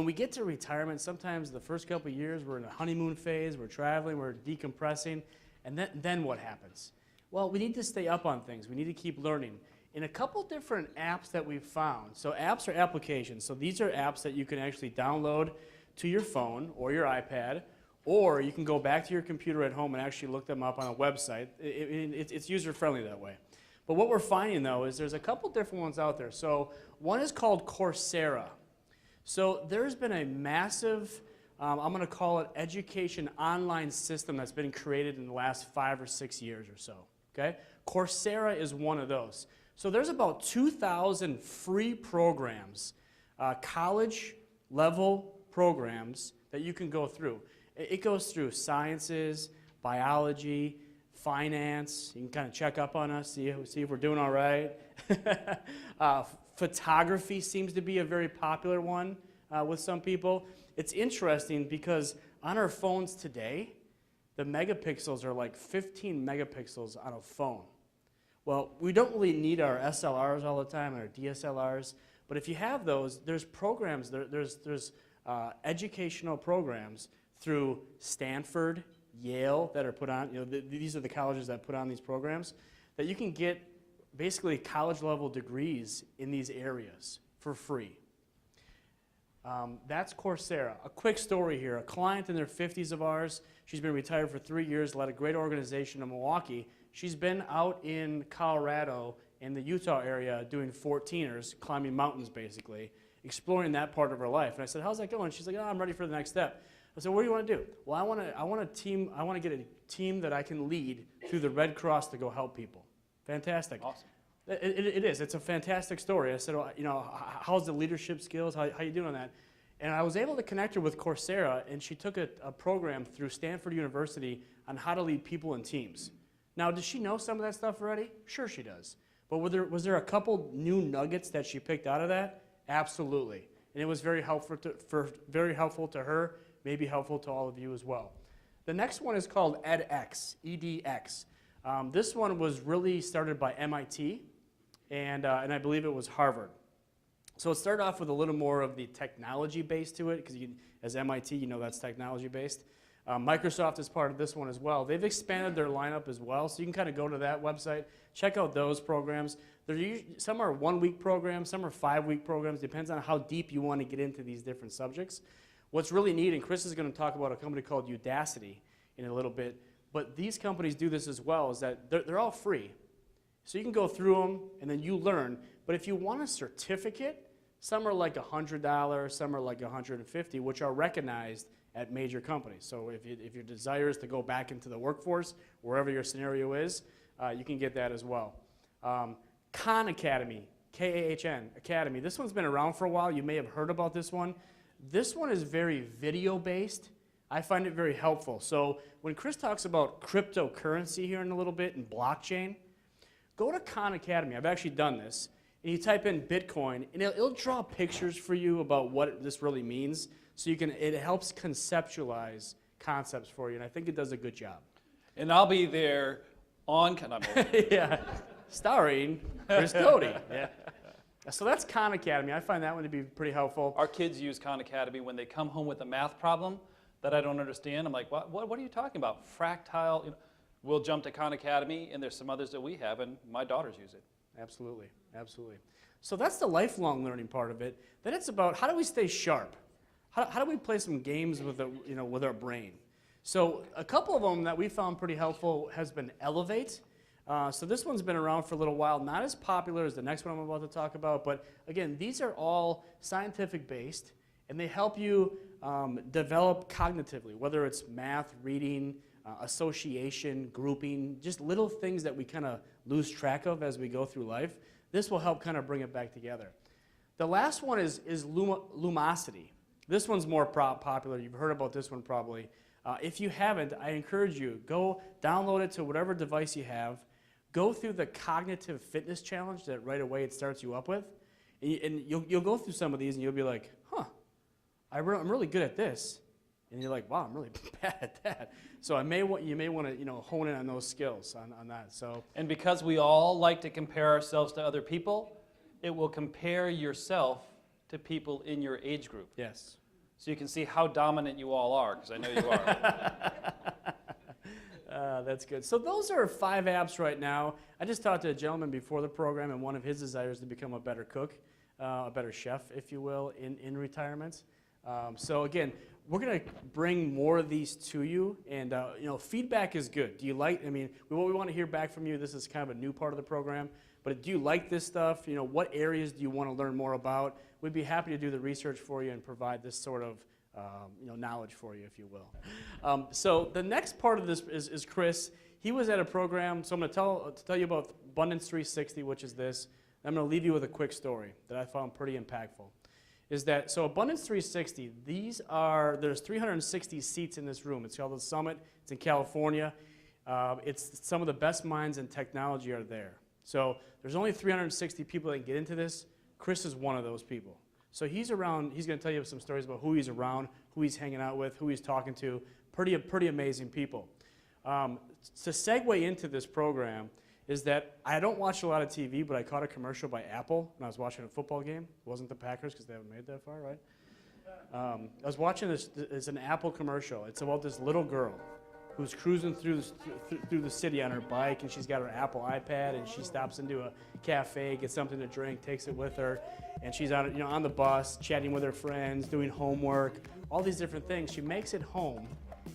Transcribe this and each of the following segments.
when we get to retirement, sometimes the first couple of years we're in a honeymoon phase, we're traveling, we're decompressing, and then what happens? Well, we need to stay up on things. We need to keep learning. In a couple different apps that we've found, so apps are applications, so these are apps that you can actually download to your phone or your iPad, or you can go back to your computer at home and actually look them up on a website. It's user-friendly that way. But what we're finding, though, is there's a couple different ones out there. So one is called Coursera. So there's been a massive, I'm going to call it education online system that's been created in the last 5 or 6 years or so. Okay? Coursera is one of those. So there's about 2,000 free programs, college-level programs that you can go through. It goes through sciences, biology, finance. You can kind of check up on us, see if we're doing all right. Photography seems to be a very popular one with some people. It's interesting because on our phones today, the megapixels are like 15 megapixels on a phone. Well, we don't really need our SLRs all the time, our DSLRs, but if you have those, there's programs, there's educational programs through Stanford, Yale that are put on, these are the colleges that put on these programs, that you can get basically college-level degrees in these areas for free. That's Coursera. A quick story here. A client in their 50s of ours, she's been retired for 3 years, led a great organization in Milwaukee. She's been out in Colorado in the Utah area doing 14ers, climbing mountains basically, exploring that part of her life. And I said, how's that going? She's like, oh, I'm ready for the next step. I said, what do you want to do? Well, I want to get a team that I can lead through the Red Cross to go help people. Fantastic. Awesome. It is. It's a fantastic story. I said, well, how's the leadership skills? How you doing on that? And I was able to connect her with Coursera, and she took a program through Stanford University on how to lead people in teams. Now, does she know some of that stuff already? Sure she does. But was there a couple new nuggets that she picked out of that? Absolutely. And it was very helpful to her, maybe helpful to all of you as well. The next one is called edX, EDX. This one was really started by MIT, and I believe it was Harvard. So it started off with a little more of the technology base to it, because as MIT, you know that's technology based. Microsoft is part of this one as well. They've expanded their lineup as well, so you can kind of go to that website, check out those programs. Some are 1-week programs, some are 5-week programs, depends on how deep you want to get into these different subjects. What's really neat, and Chris is going to talk about a company called Udacity in a little bit, but these companies do this as well, is that they're all free. So you can go through them and then you learn, but if you want a certificate, some are like $100, some are like $150, which are recognized at major companies. So if your desire is to go back into the workforce, wherever your scenario is, you can get that as well. Khan Academy, K-A-H-N, Academy. This one's been around for a while. You may have heard about this one. This one is very video-based. I find it very helpful. So when Chris talks about cryptocurrency here in a little bit and blockchain, go to Khan Academy. I've actually done this. And you type in Bitcoin, and it'll draw pictures for you about what this really means. So it helps conceptualize concepts for you, and I think it does a good job. And I'll be there on yeah, starring Chris Doty. Yeah. So that's Khan Academy. I find that one to be pretty helpful. Our kids use Khan Academy when they come home with a math problem that I don't understand. I'm like, what are you talking about? Fractile. We'll jump to Khan Academy, and there's some others that we have, and my daughters use it. Absolutely, absolutely. So that's the lifelong learning part of it. Then it's about how do we stay sharp? How do we play some games with our brain? So a couple of them that we found pretty helpful has been Elevate. So this one's been around for a little while, not as popular as the next one I'm about to talk about, but again, these are all scientific based, and they help you develop cognitively, whether it's math, reading, association, grouping, just little things that we kind of lose track of as we go through life. This will help kind of bring it back together. The last one is Lumosity. This one's more popular. You've heard about this one probably. If you haven't, I encourage you, go download it to whatever device you have, go through the cognitive fitness challenge that right away it starts you up with, and you'll go through some of these and you'll be like, huh, I'm really good at this. And you're like, wow, I'm really bad at that. So you may want to hone in on those skills on that. So, and because we all like to compare ourselves to other people, it will compare yourself to people in your age group. Yes. so you can see how dominant you all are, because I know you are. That's good. So those are 5 apps right now. I just talked to a gentleman before the program, and one of his desires to become a better cook, a better chef, if you will, in retirement. So again, we're going to bring more of these to you, and feedback is good. Do you like? I mean, what we want to hear back from you. This is kind of a new part of the program, but do you like this stuff? What areas do you want to learn more about? We'd be happy to do the research for you and provide this sort of knowledge for you, if you will. So the next part of this is Chris. He was at a program, so I'm going to tell you about Abundance 360, which is this. I'm going to leave you with a quick story that I found pretty impactful. So Abundance 360, there's 360 seats in this room. It's called the Summit. It's in California. It's some of the best minds in technology are there. So there's only 360 people that can get into this. Chris is one of those people. So he's around. He's going to tell you some stories about who he's around, who he's hanging out with, who he's talking to. Pretty amazing people. To segue into this program is that I don't watch a lot of TV, but I caught a commercial by Apple when I was watching a football game. It wasn't the Packers because they haven't made that far, right? I was watching this. It's an Apple commercial. It's about this little girl who's cruising through the city on her bike, and she's got her Apple iPad, and she stops into a cafe, gets something to drink, takes it with her, and she's on the bus, chatting with her friends, doing homework, all these different things. She makes it home,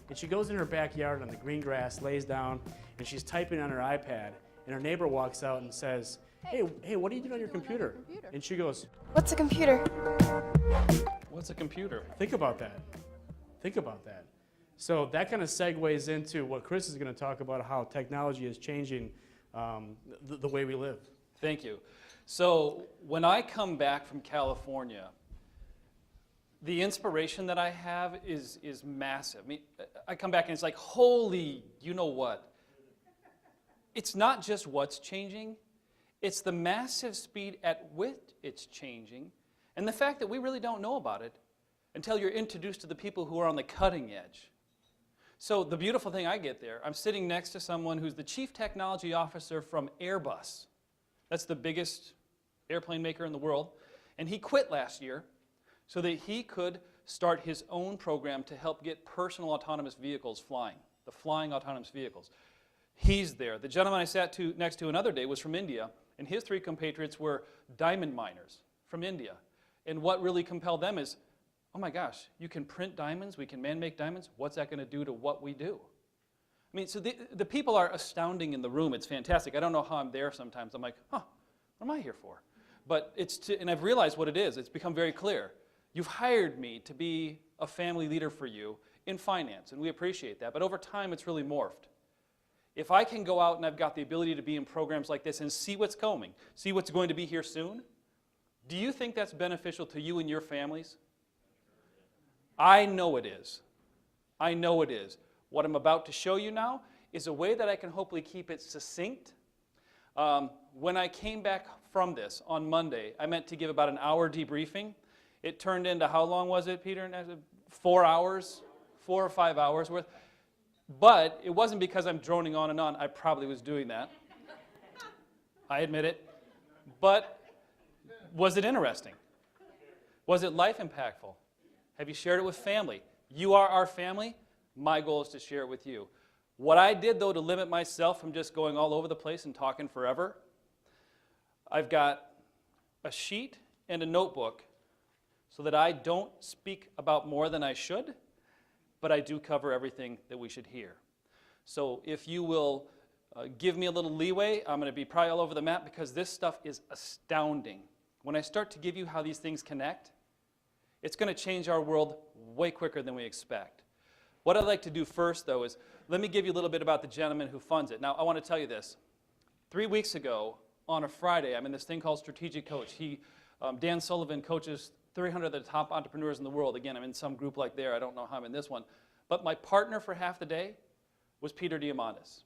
and she goes in her backyard on the green grass, lays down, and she's typing on her iPad, and her neighbor walks out and says, hey, what are you doing on your computer? And she goes, "What's a computer?" What's a computer? Think about that. So that kind of segues into what Chris is going to talk about, how technology is changing the way we live. Thank you. So when I come back from California, the inspiration that I have is massive. I mean, I come back and it's like, holy, you know what? It's not just what's changing, it's the massive speed at which it's changing, and the fact that we really don't know about it until you're introduced to the people who are on the cutting edge. So the beautiful thing I get there, I'm sitting next to someone who's the chief technology officer from Airbus. That's the biggest airplane maker in the world. And he quit last year so that he could start his own program to help get personal autonomous vehicles flying, the flying autonomous vehicles. He's there. The gentleman I sat next to another day was from India, and his 3 compatriots were diamond miners from India. And what really compelled them is, oh my gosh, you can print diamonds, we can man-make diamonds, what's that going to do to what we do? I mean, so the people are astounding in the room. It's fantastic. I don't know how I'm there sometimes. I'm like, what am I here for? But and I've realized what it is. It's become very clear. You've hired me to be a family leader for you in finance, and we appreciate that. But over time, it's really morphed. If I can go out and I've got the ability to be in programs like this and see what's coming, see what's going to be here soon, do you think that's beneficial to you and your families? I know it is. I know it is. What I'm about to show you now is a way that I can hopefully keep it succinct. When I came back from this on Monday, I meant to give about an hour debriefing. It turned into, how long was it, Peter? 4 hours, 4 or 5 hours worth. But it wasn't because I'm droning on and on. I probably was doing that. I admit it. But was it interesting? Was it life impactful? Have you shared it with family? You are our family. My goal is to share it with you. What I did, though, to limit myself from just going all over the place and talking forever, I've got a sheet and a notebook so that I don't speak about more than I should, but I do cover everything that we should hear. So if you will give me a little leeway, I'm going to be probably all over the map because this stuff is astounding. When I start to give you how these things connect, it's going to change our world way quicker than we expect. What I'd like to do first, though, is let me give you a little bit about the gentleman who funds it. Now, I want to tell you this. 3 weeks ago, on a Friday, I'm in this thing called Strategic Coach. Dan Sullivan coaches 300 of the top entrepreneurs in the world. Again, I'm in some group like there. I don't know how I'm in this one. But my partner for half the day was Peter Diamandis.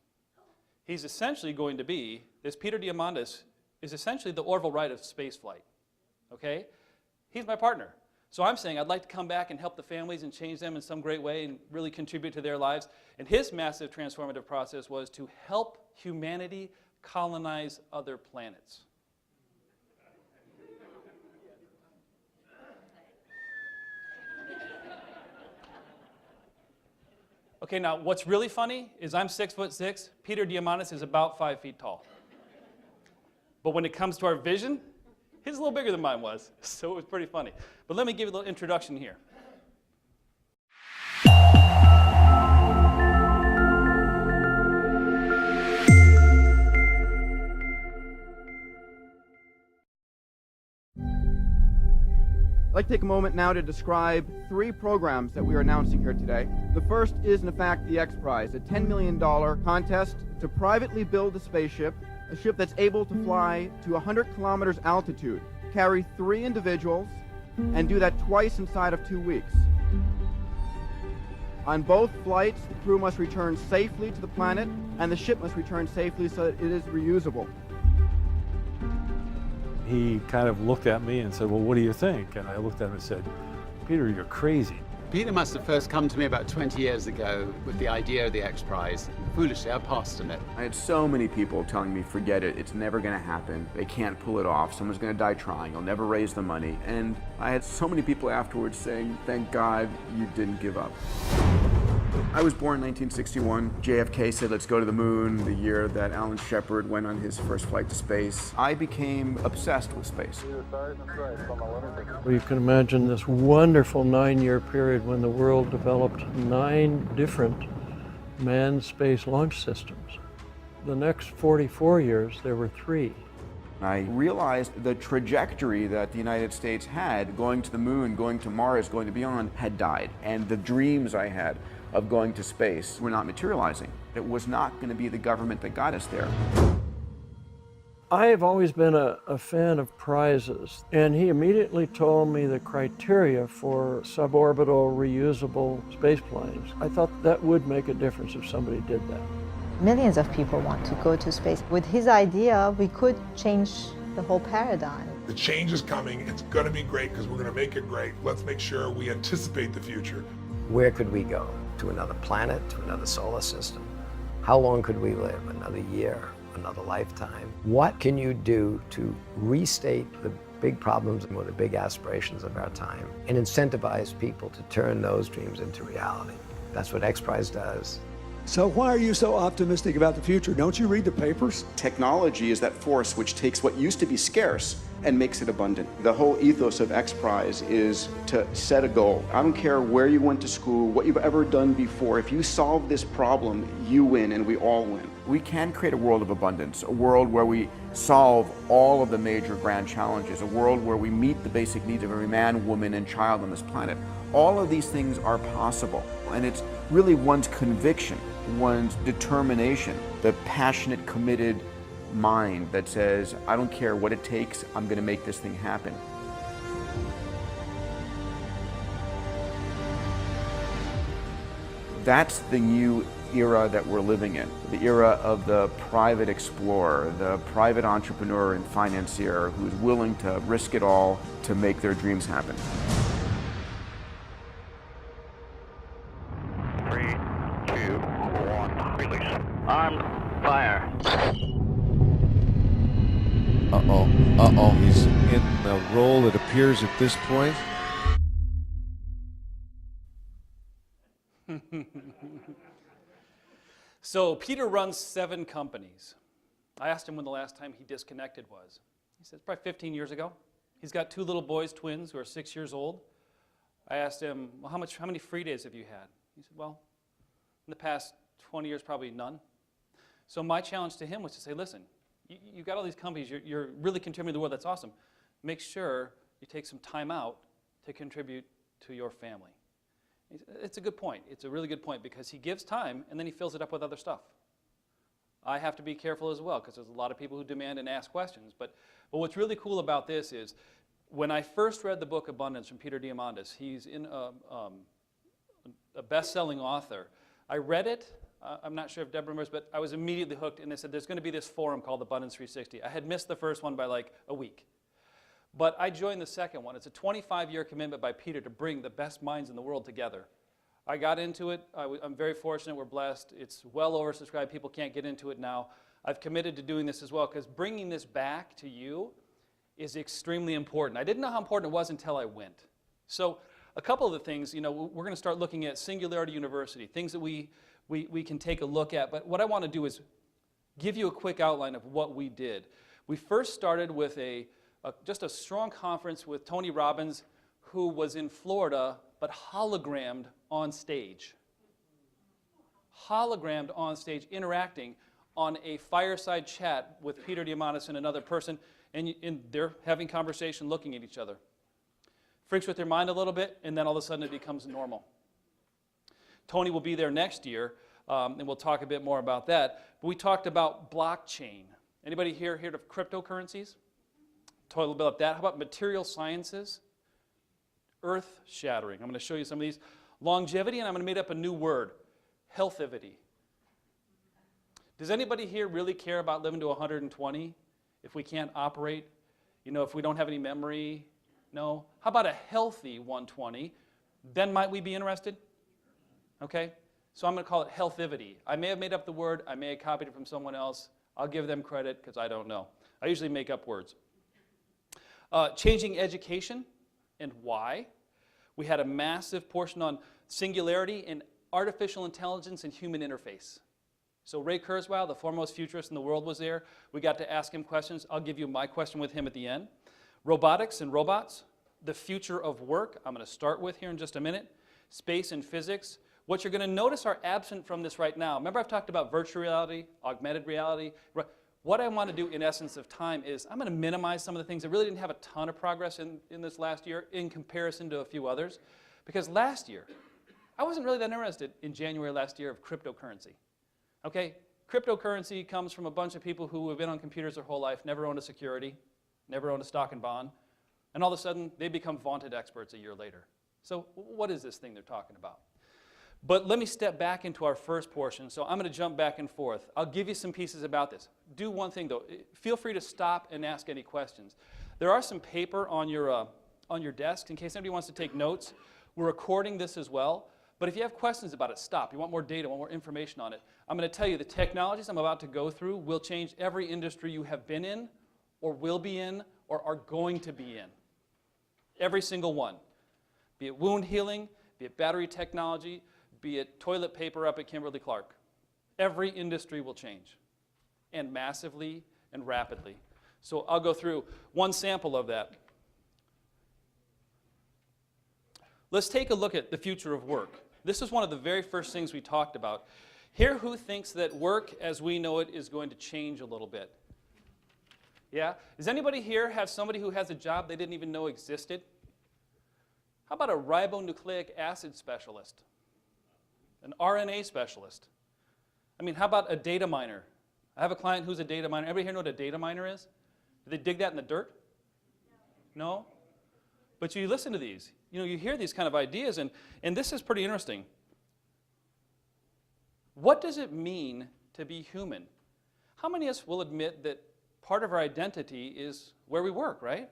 He's essentially going to be, Peter Diamandis is essentially the Orville Wright of space flight. Okay? He's my partner. So I'm saying I'd like to come back and help the families and change them in some great way and really contribute to their lives. And his massive transformative process was to help humanity colonize other planets. Okay, now what's really funny is I'm 6'6". Peter Diamandis is about 5 feet tall. But when it comes to our vision, he's a little bigger than mine was. So it was pretty funny. But let me give you a little introduction here. I'd like to take a moment now to describe 3 programs that we are announcing here today. The first is, in fact, the X Prize, a $10 million contest to privately build a spaceship, a ship that's able to fly to 100 kilometers altitude, carry 3 individuals, and do that twice inside of 2 weeks. On both flights, the crew must return safely to the planet, and the ship must return safely so that it is reusable. He kind of looked at me and said, well, what do you think? And I looked at him and said, Peter, you're crazy. Peter must have first come to me about 20 years ago with the idea of the X Prize. Foolishly, I passed on it. I had so many people telling me, forget it, it's never going to happen. They can't pull it off. Someone's going to die trying. You'll never raise the money. And I had so many people afterwards saying, thank God you didn't give up. I was born in 1961. JFK said, let's go to the moon, the year that Alan Shepard went on his first flight to space. I became obsessed with space. Well, you can imagine this wonderful 9-year period when the world developed 9 different manned space launch systems. The next 44 years, there were 3. I realized the trajectory that the United States had, going to the moon, going to Mars, going to beyond, had died. And the dreams I had of going to space were not materializing. It was not going to be the government that got us there. I have always been a fan of prizes, and he immediately told me the criteria for suborbital reusable spaceplanes. I thought that would make a difference if somebody did that. Millions of people want to go to space. With his idea, we could change the whole paradigm. The change is coming. It's going to be great because we're going to make it great. Let's make sure we anticipate the future. Where could we go? To another planet, to another solar system? How long could we live? Another year, another lifetime? What can you do to restate the big problems or the big aspirations of our time and incentivize people to turn those dreams into reality? That's what X Prize does. So why are you so optimistic about the future? Don't you read the papers? Technology is that force which takes what used to be scarce and makes it abundant. The whole ethos of X Prize is to set a goal. I don't care where you went to school, what you've ever done before. If you solve this problem, you win and we all win. We can create a world of abundance, a world where we solve all of the major grand challenges, a world where we meet the basic needs of every man, woman, and child on this planet. All of these things are possible, and it's really one's conviction, one's determination, the passionate, committed mind that says, I don't care what it takes, I'm going to make this thing happen. That's the new era that we're living in, the era of the private explorer, the private entrepreneur and financier who's willing to risk it all to make their dreams happen. 3, 2, 1, release. Armed, fire. Uh-oh. He's in the role, it appears, at this point. So Peter runs 7 companies. I asked him when the last time he disconnected was. He said, probably 15 years ago. He's got 2 little boys, twins, who are 6 years old. I asked him, well, how many free days have you had? He said, well, in the past 20 years, probably none. So my challenge to him was to say, listen, you've got all these companies, you're really contributing to the world, that's awesome. Make sure you take some time out to contribute to your family. It's a good point. It's a really good point because he gives time and then he fills it up with other stuff. I have to be careful as well because there's a lot of people who demand and ask questions. But what's really cool about this is when I first read the book Abundance from Peter Diamandis, he's in a best-selling author. I read it. I'm not sure if Deborah remembers, but I was immediately hooked, and they said there's going to be this forum called Abundance 360. I had missed the first one by like a week. But I joined the second one. It's a 25-year commitment by Peter to bring the best minds in the world together. I got into it. I'm very fortunate. We're blessed. It's well oversubscribed. People can't get into it now. I've committed to doing this as well because bringing this back to you is extremely important. I didn't know how important it was until I went. So a couple of the things, we're going to start looking at Singularity University, things that we can take a look at. But what I want to do is give you a quick outline of what we did. We first started with just a strong conference with Tony Robbins, who was in Florida, but hologrammed on stage. Hologrammed on stage, interacting on a fireside chat with Peter Diamandis and another person, and they're having conversation, looking at each other. Freaks with their mind a little bit, and then all of a sudden it becomes normal. Tony will be there next year, and we'll talk a bit more about that. But we talked about blockchain. Anybody here heard of cryptocurrencies? Talk a little bit about that. How about material sciences? Earth-shattering. I'm going to show you some of these. Longevity, and I'm going to make up a new word, healthivity. Does anybody here really care about living to 120 if we can't operate? If we don't have any memory? No? How about a healthy 120? Then might we be interested? Okay? So I'm going to call it healthivity. I may have made up the word. I may have copied it from someone else. I'll give them credit because I don't know. I usually make up words. Changing education and why. We had a massive portion on singularity and artificial intelligence and human interface. So Ray Kurzweil, the foremost futurist in the world, was there. We got to ask him questions. I'll give you my question with him at the end. Robotics and robots, the future of work, I'm going to start with here in just a minute. Space and physics. What you're going to notice are absent from this right now. Remember I've talked about virtual reality, augmented reality. What I want to do in essence of time is I'm going to minimize some of the things that really didn't have a ton of progress in this last year in comparison to a few others. Because last year, I wasn't really that interested in January last year of cryptocurrency. Okay, cryptocurrency comes from a bunch of people who have been on computers their whole life, never owned a security, never owned a stock and bond, and all of a sudden they become vaunted experts a year later. So what is this thing they're talking about? But let me step back into our first portion. So I'm going to jump back and forth. I'll give you some pieces about this. Do one thing though. Feel free to stop and ask any questions. There are some paper on your desk in case anybody wants to take notes. We're recording this as well. But if you have questions about it, stop. You want more data, want more information on it. I'm going to tell you the technologies I'm about to go through will change every industry you have been in or will be in or are going to be in. Every single one. Be it wound healing, be it battery technology, be it toilet paper up at Kimberly-Clark. Every industry will change, and massively and rapidly. So I'll go through one sample of that. Let's take a look at the future of work. This is one of the very first things we talked about. Here, who thinks that work as we know it is going to change a little bit? Yeah? Does anybody here have somebody who has a job they didn't even know existed? How about a ribonucleic acid specialist? An RNA specialist? I mean, how about a data miner? I have a client who's a data miner. Everybody here know what a data miner is? Do they dig that in the dirt? No? But you listen to these. You hear these kind of ideas, and this is pretty interesting. What does it mean to be human? How many of us will admit that part of our identity is where we work, right?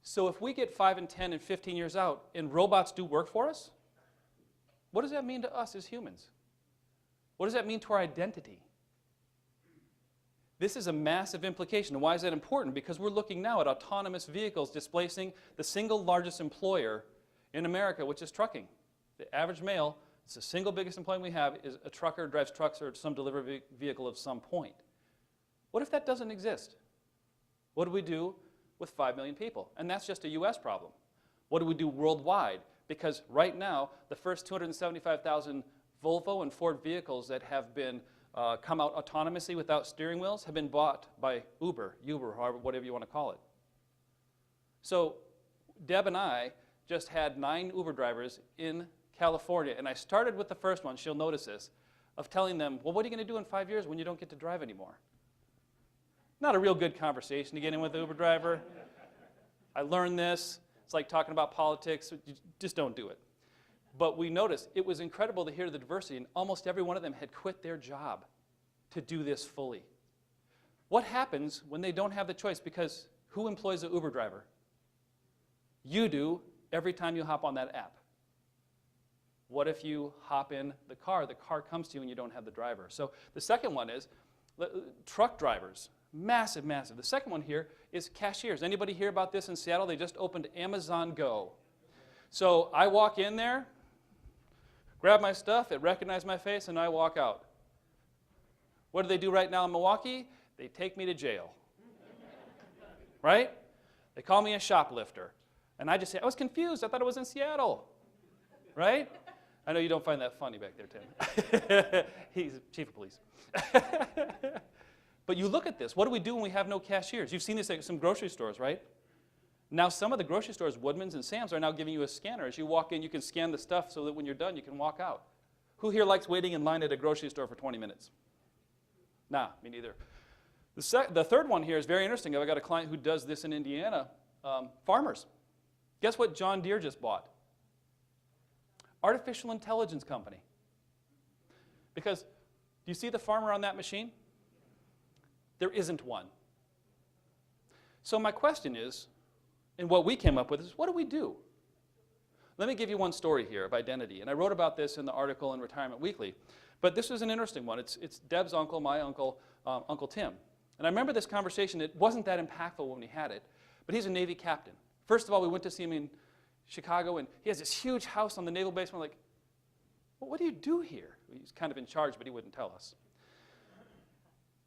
So if we get 5 and 10 and 15 years out and robots do work for us, what does that mean to us as humans? What does that mean to our identity? This is a massive implication. And why is that important? Because we're looking now at autonomous vehicles displacing the single largest employer in America, which is trucking. The average male, it's the single biggest employment we have, is a trucker, drives trucks or some delivery vehicle of some point. What if that doesn't exist? What do we do with 5 million people? And that's just a US problem. What do we do worldwide? Because right now, the first 275,000 Volvo and Ford vehicles that have been come out autonomously without steering wheels have been bought by Uber, however, whatever you want to call it. So Deb and I just had 9 Uber drivers in California, and I started with the first one, she'll notice this, of telling them, well, what are you going to do in 5 years when you don't get to drive anymore? Not a real good conversation to get in with the Uber driver. I learned this. It's like talking about politics. You just don't do it. But we noticed it was incredible to hear the diversity, and almost every one of them had quit their job to do this fully. What happens when they don't have the choice? Because who employs an Uber driver? You do every time you hop on that app. What if you hop in the car comes to you and you don't have the driver? So the second one is truck drivers. Massive, massive. The second one here is cashiers. Anybody hear about this in Seattle? They just opened Amazon Go. So I walk in there, grab my stuff, it recognized my face, and I walk out. What do they do right now in Milwaukee? They take me to jail. Right? They call me a shoplifter. And I just say, I was confused. I thought it was in Seattle. Right? I know you don't find that funny back there, Tim. He's chief of police. But you look at this. What do we do when we have no cashiers? You've seen this at some grocery stores, right? Now some of the grocery stores, Woodman's and Sam's, are now giving you a scanner. As you walk in, you can scan the stuff so that when you're done, you can walk out. Who here likes waiting in line at a grocery store for 20 minutes? Nah, me neither. The third one here is very interesting. I've got a client who does this in Indiana. Farmers. Guess what John Deere just bought? Artificial intelligence company. Because, do you see the farmer on that machine? There isn't one. So my question is, and what we came up with is, what do we do? Let me give you one story here of identity. And I wrote about this in the article in Retirement Weekly. But this was an interesting one. It's Deb's uncle, my uncle, Uncle Tim. And I remember this conversation. It wasn't that impactful when we had it. But he's a Navy captain. First of all, we went to see him in Chicago, and he has this huge house on the naval base. We're like, well, what do you do here? He's kind of in charge, but he wouldn't tell us.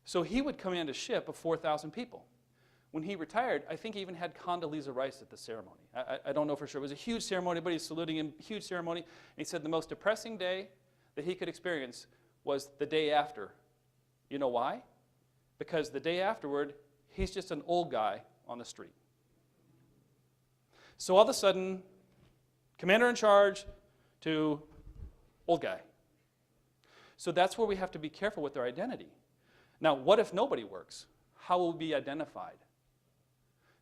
So he would command a ship of 4,000 people. When he retired, I think he even had Condoleezza Rice at the ceremony. I don't know for sure. It was a huge ceremony. Everybody was saluting him, huge ceremony. And he said the most depressing day that he could experience was the day after. You know why? Because the day afterward, he's just an old guy on the street. So all of a sudden, commander in charge to old guy. So that's where we have to be careful with our identity. Now, what if nobody works? How will we be identified?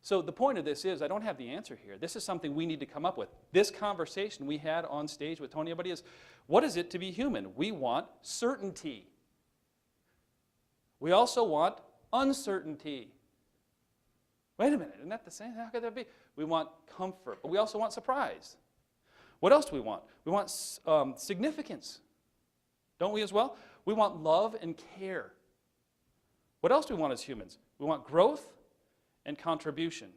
So the point of this is, I don't have the answer here. This is something we need to come up with. This conversation we had on stage with Tony Abadi is, what is it to be human? We want certainty. We also want uncertainty. Wait a minute, isn't that the same? How could that be? We want comfort, but we also want surprise. What else do we want? We want significance. Don't we as well? We want love and care. What else do we want as humans? We want growth and contribution.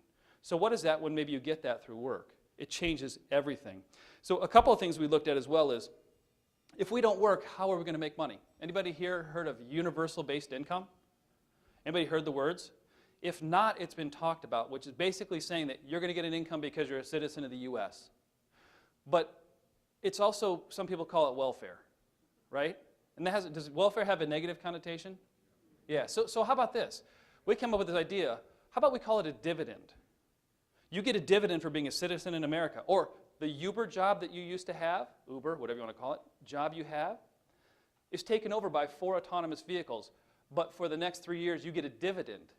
So what is that when maybe you get that through work? It changes everything. So a couple of things we looked at as well is, if we don't work, how are we going to make money? Anybody here heard of universal-based income? Anybody heard the words? If not, it's been talked about, which is basically saying that you're going to get an income because you're a citizen of the U.S. But it's also, some people call it welfare, right? And does welfare have a negative connotation? Yeah, so how about this? We came up with this idea. How about we call it a dividend? You get a dividend for being a citizen in America. Or the Uber job that you used to have, Uber, whatever you want to call it, job you have, is taken over by 4 autonomous vehicles. But for the next 3 years, you get a dividend,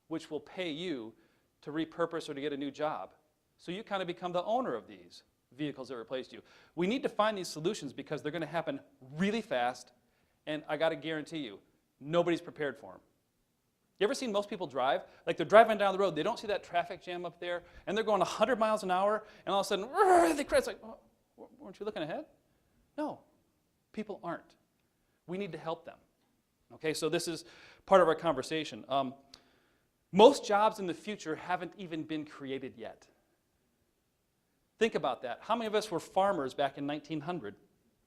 which will pay you to repurpose or to get a new job. So you kind of become the owner of these vehicles that replaced you. We need to find these solutions because they're going to happen really fast, and I got to guarantee you, nobody's prepared for them. You ever seen most people drive? Like they're driving down the road, they don't see that traffic jam up there, and they're going 100 miles an hour, and all of a sudden, they crash. It's like, oh, weren't you looking ahead? No, people aren't. We need to help them. Okay, so this is part of our conversation. Most jobs in the future haven't even been created yet. Think about that. How many of us were farmers back in 1900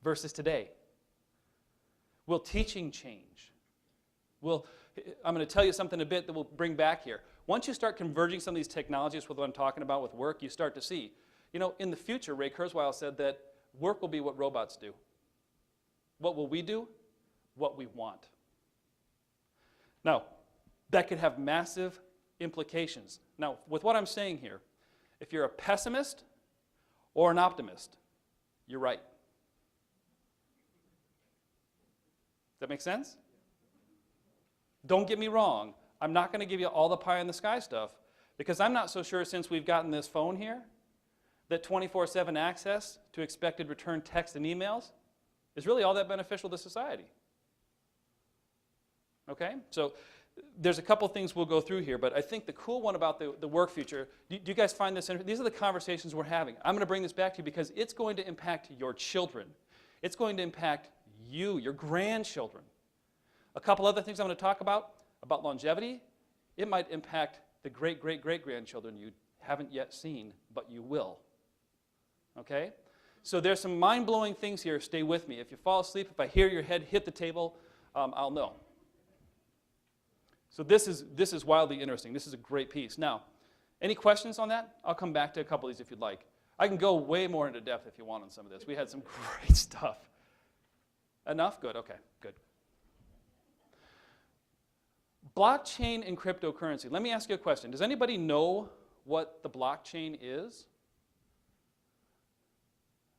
versus today? Will teaching change? I'm going to tell you something a bit that we'll bring back here. Once you start converging some of these technologies with what I'm talking about with work, you start to see, in the future, Ray Kurzweil said that work will be what robots do. What will we do? What we want. Now, that could have massive implications. Now, with what I'm saying here, if you're a pessimist or an optimist, you're right. Does that make sense? Don't get me wrong. I'm not going to give you all the pie in the sky stuff because I'm not so sure since we've gotten this phone here that 24/7 access to expected return text and emails is really all that beneficial to society. Okay? So there's a couple things we'll go through here, but I think the cool one about the work future, do you guys find this interesting? These are the conversations we're having. I'm going to bring this back to you because it's going to impact your children. It's going to impact you, your grandchildren. A couple other things I'm going to talk about longevity. It might impact the great-great-great-grandchildren you haven't yet seen, but you will. Okay? So there's some mind-blowing things here. Stay with me. If you fall asleep, if I hear your head hit the table, I'll know. So this is wildly interesting. This is a great piece. Now, any questions on that? I'll come back to a couple of these if you'd like. I can go way more into depth if you want on some of this. We had some great stuff. Enough? Good. Okay, good. Blockchain and cryptocurrency. Let me ask you a question. Does anybody know what the blockchain is?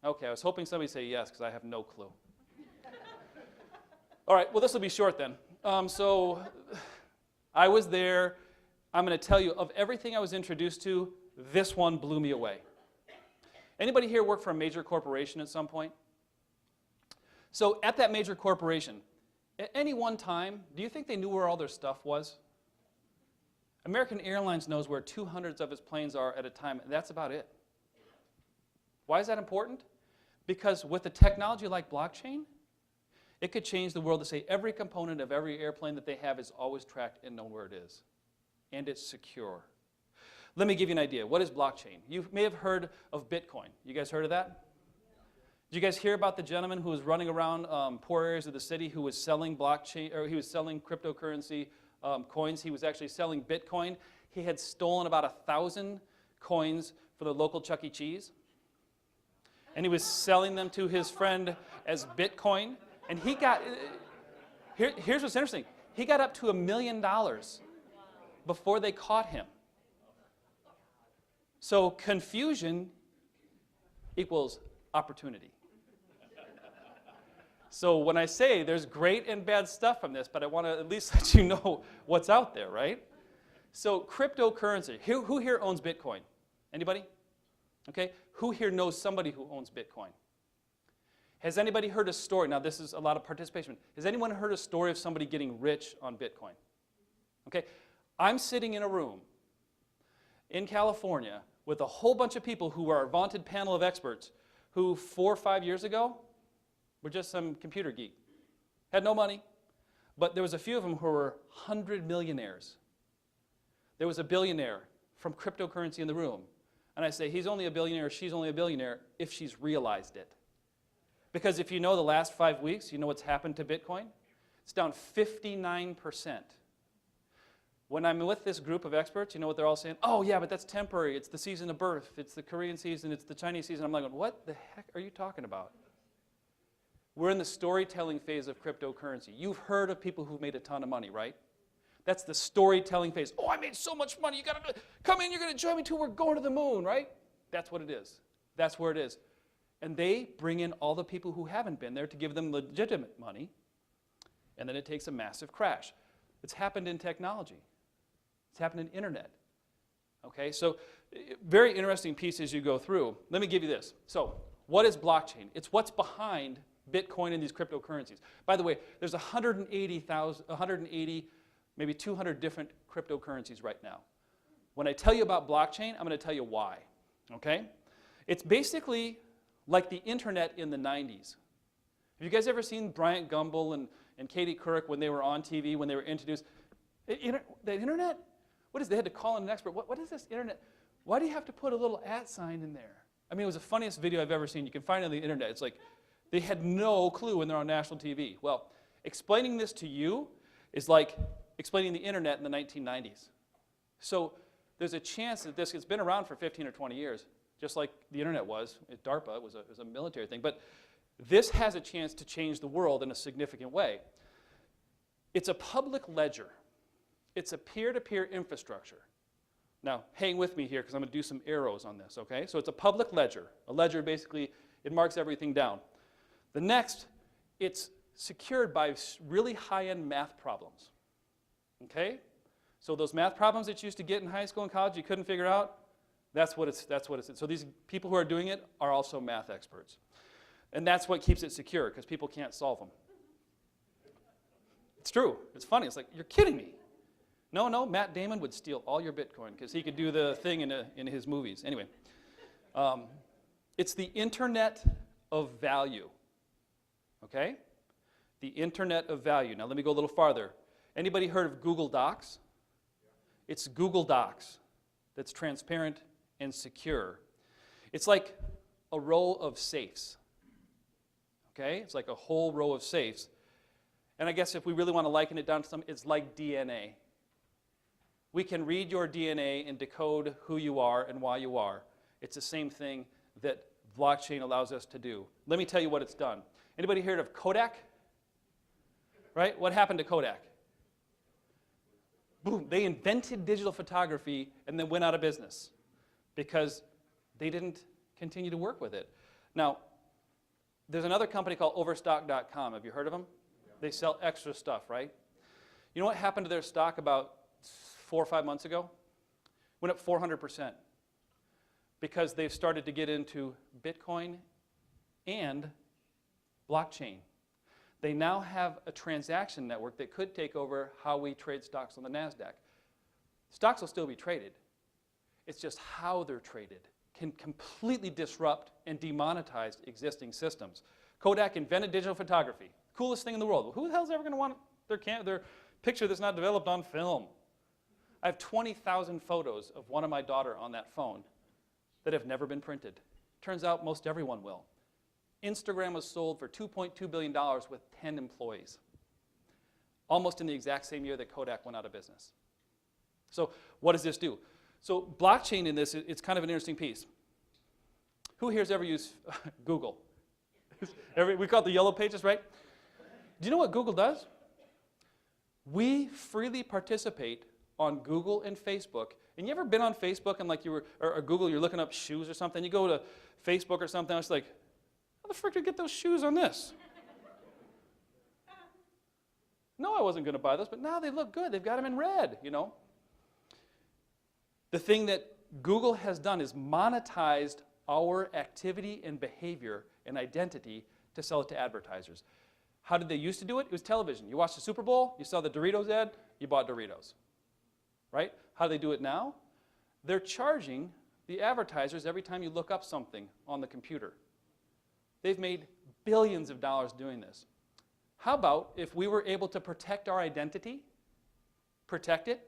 Okay, I was hoping somebody would say yes, because I have no clue. All right, well, this will be short then. So I was there. I'm going to tell you, of everything I was introduced to, this one blew me away. Anybody here work for a major corporation at some point? So at that major corporation, at any one time, do you think they knew where all their stuff was? American Airlines knows where 200 of its planes are at a time, and that's about it. Why is that important? Because with a technology like blockchain, it could change the world to say every component of every airplane that they have is always tracked and known where it is. And it's secure. Let me give you an idea. What is blockchain? You may have heard of Bitcoin. You guys heard of that? Did you guys hear about the gentleman who was running around poor areas of the city who was selling blockchain, or he was selling cryptocurrency coins? He was actually selling Bitcoin. He had stolen about 1,000 coins for the local Chuck E. Cheese. And he was selling them to his friend as Bitcoin. And he got, here's what's interesting. He got up to $1 million before they caught him. So confusion equals opportunity. So when I say there's great and bad stuff from this, but I want to at least let you know what's out there, right? So cryptocurrency. Who here owns Bitcoin? Anybody? Okay. Who here knows somebody who owns Bitcoin? Has anybody heard a story? Now this is a lot of participation. Has anyone heard a story of somebody getting rich on Bitcoin? Okay. I'm sitting in a room in California with a whole bunch of people who are a vaunted panel of experts who 4 or 5 years ago were just some computer geek. Had no money, but there was a few of them who were 100 millionaires. There was a billionaire from cryptocurrency in the room. And I say, he's only a billionaire, she's only a billionaire if she's realized it. Because if you know the last 5 weeks, you know what's happened to Bitcoin? It's down 59%. When I'm with this group of experts, you know what they're all saying? Oh, yeah, but that's temporary. It's the season of birth. It's the Korean season. It's the Chinese season. I'm like, what the heck are you talking about? We're in the storytelling phase of cryptocurrency. You've heard of people who've made a ton of money, right? That's the storytelling phase. Oh, I made so much money. You got to come in. You're going to join me too. We're going to the moon, right? That's what it is. That's where it is. And they bring in all the people who haven't been there to give them legitimate money. And then it takes a massive crash. It's happened in technology. It's happened in internet. Okay, so very interesting piece as you go through. Let me give you this. So what is blockchain? It's what's behind Bitcoin and these cryptocurrencies. By the way, there's 180, maybe 200 different cryptocurrencies right now. When I tell you about blockchain, I'm going to tell you why. Okay? It's basically like the internet in the 90s. Have you guys ever seen Bryant Gumbel and Katie Couric when they were on TV, when they were introduced? The internet? What is, they had to call in an expert. What is this internet? Why do you have to put a little @ sign in there? I mean, it was the funniest video I've ever seen. You can find it on the internet. It's like they had no clue when they're on national TV. Well, explaining this to you is like explaining the internet in the 1990s. So there's a chance that this has been around for 15 or 20 years, just like the internet was. DARPA was a military thing. But this has a chance to change the world in a significant way. It's a public ledger. It's a peer-to-peer infrastructure. Now, hang with me here because I'm going to do some arrows on this, okay? So it's a public ledger. A ledger, basically, it marks everything down. The next, it's secured by really high-end math problems, okay? So those math problems that you used to get in high school and college you couldn't figure out, that's what it's. So these people who are doing it are also math experts. And that's what keeps it secure because people can't solve them. It's true. It's funny. It's like, you're kidding me. No, Matt Damon would steal all your Bitcoin because he could do the thing in his movies. Anyway, it's the internet of value, okay? The internet of value. Now let me go a little farther. Anybody heard of Google Docs? It's Google Docs that's transparent and secure. It's like a row of safes. Okay? It's like a whole row of safes. And I guess if we really want to liken it down to something, it's like DNA. We can read your DNA and decode who you are and why you are. It's the same thing that blockchain allows us to do. Let me tell you what it's done. Anybody heard of Kodak? Right? What happened to Kodak? Boom, they invented digital photography and then went out of business because they didn't continue to work with it. Now, there's another company called Overstock.com. Have you heard of them? They sell extra stuff, right? You know what happened to their stock about 4 or 5 months ago? Went up 400% because they've started to get into Bitcoin and blockchain. They now have a transaction network that could take over how we trade stocks on the NASDAQ. Stocks will still be traded. It's just how they're traded can completely disrupt and demonetize existing systems. Kodak invented digital photography. Coolest thing in the world. Well, who the hell's ever going to want their picture that's not developed on film? I have 20,000 photos of one of my daughter on that phone that have never been printed. Turns out most everyone will. Instagram was sold for $2.2 billion with 10 employees, almost in the exact same year that Kodak went out of business. So what does this do? So blockchain in this, it's kind of an interesting piece. Who here has ever used Google? We call it the yellow pages, right? Do you know what Google does? We freely participate on Google and Facebook. And you ever been on Facebook and like you were, or Google, you're looking up shoes or something, you go to Facebook or something, it's like, how the frick did I get those shoes on this? No, I wasn't going to buy those, but now they look good. They've got them in red, you know. The thing that Google has done is monetized our activity and behavior and identity to sell it to advertisers. How did they used to do it? It was television. You watched the Super Bowl, you saw the Doritos ad, you bought Doritos. Right? How do they do it now? They're charging the advertisers every time you look up something on the computer. They've made billions of dollars doing this. How about if we were able to protect our identity, protect it,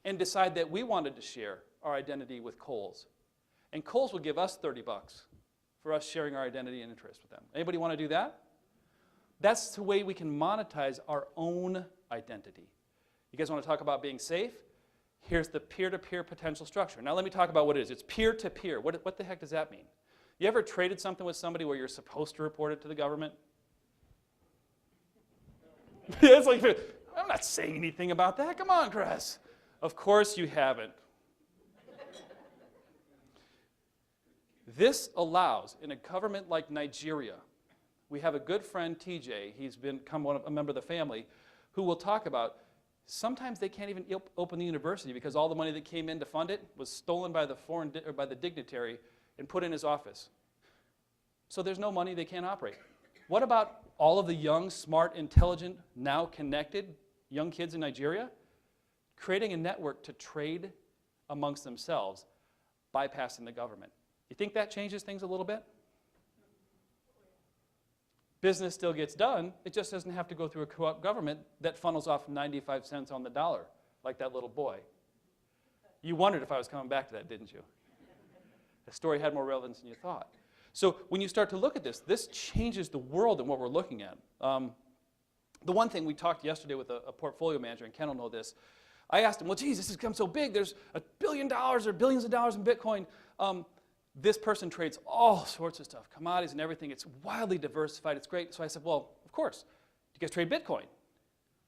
and decide that we wanted to share our identity with Kohl's. And Kohl's would give us $30 for us sharing our identity and interest with them. Anybody want to do that? That's the way we can monetize our own identity. You guys want to talk about being safe? Here's the peer-to-peer potential structure. Now let me talk about what it is. It's peer-to-peer. What the heck does that mean? You ever traded something with somebody where you're supposed to report it to the government? Yeah, it's like, I'm not saying anything about that. Come on, Chris. Of course you haven't. This allows, in a government like Nigeria, we have a good friend, TJ, he's become a member of the family, who will talk about sometimes they can't even open the university because all the money that came in to fund it was stolen by the dignitary and put in his office. So there's no money, they can't operate. What about all of the young, smart, intelligent, now connected young kids in Nigeria? Creating a network to trade amongst themselves, bypassing the government. You think that changes things a little bit? Business still gets done, it just doesn't have to go through a corrupt government that funnels off 95 cents on the dollar, like that little boy. You wondered if I was coming back to that, didn't you? The story had more relevance than you thought. So when you start to look at this, this changes the world and what we're looking at. The one thing we talked yesterday with a portfolio manager, and Ken will know this, I asked him, well, geez, this has become so big. There's $1 billion or billions of dollars in Bitcoin. This person trades all sorts of stuff, commodities and everything. It's wildly diversified. It's great. So I said, well, of course. Do you guys trade Bitcoin?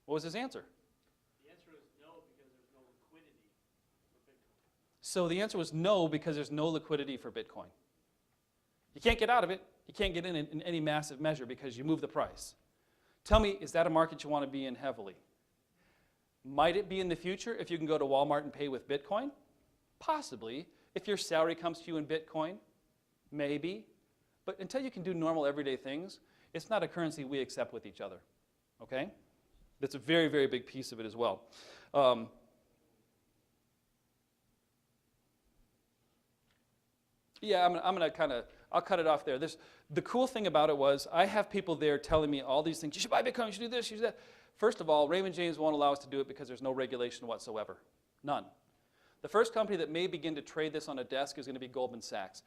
What was his answer? The answer is no, because there's no liquidity for Bitcoin. So the answer was no, because there's no liquidity for Bitcoin. You can't get out of it. You can't get in any massive measure because you move the price. Tell me, is that a market you want to be in heavily? Might it be in the future if you can go to Walmart and pay with Bitcoin? Possibly. If your salary comes to you in Bitcoin, maybe. But until you can do normal everyday things, it's not a currency we accept with each other. Okay? That's a very, very big piece of it as well. Yeah, I'm going to I'll cut it off there. The cool thing about it was I have people there telling me all these things. You should buy Bitcoin, you should do this, you should do that. First of all, Raymond James won't allow us to do it because there's no regulation whatsoever. None. The first company that may begin to trade this on a desk is going to be Goldman Sachs.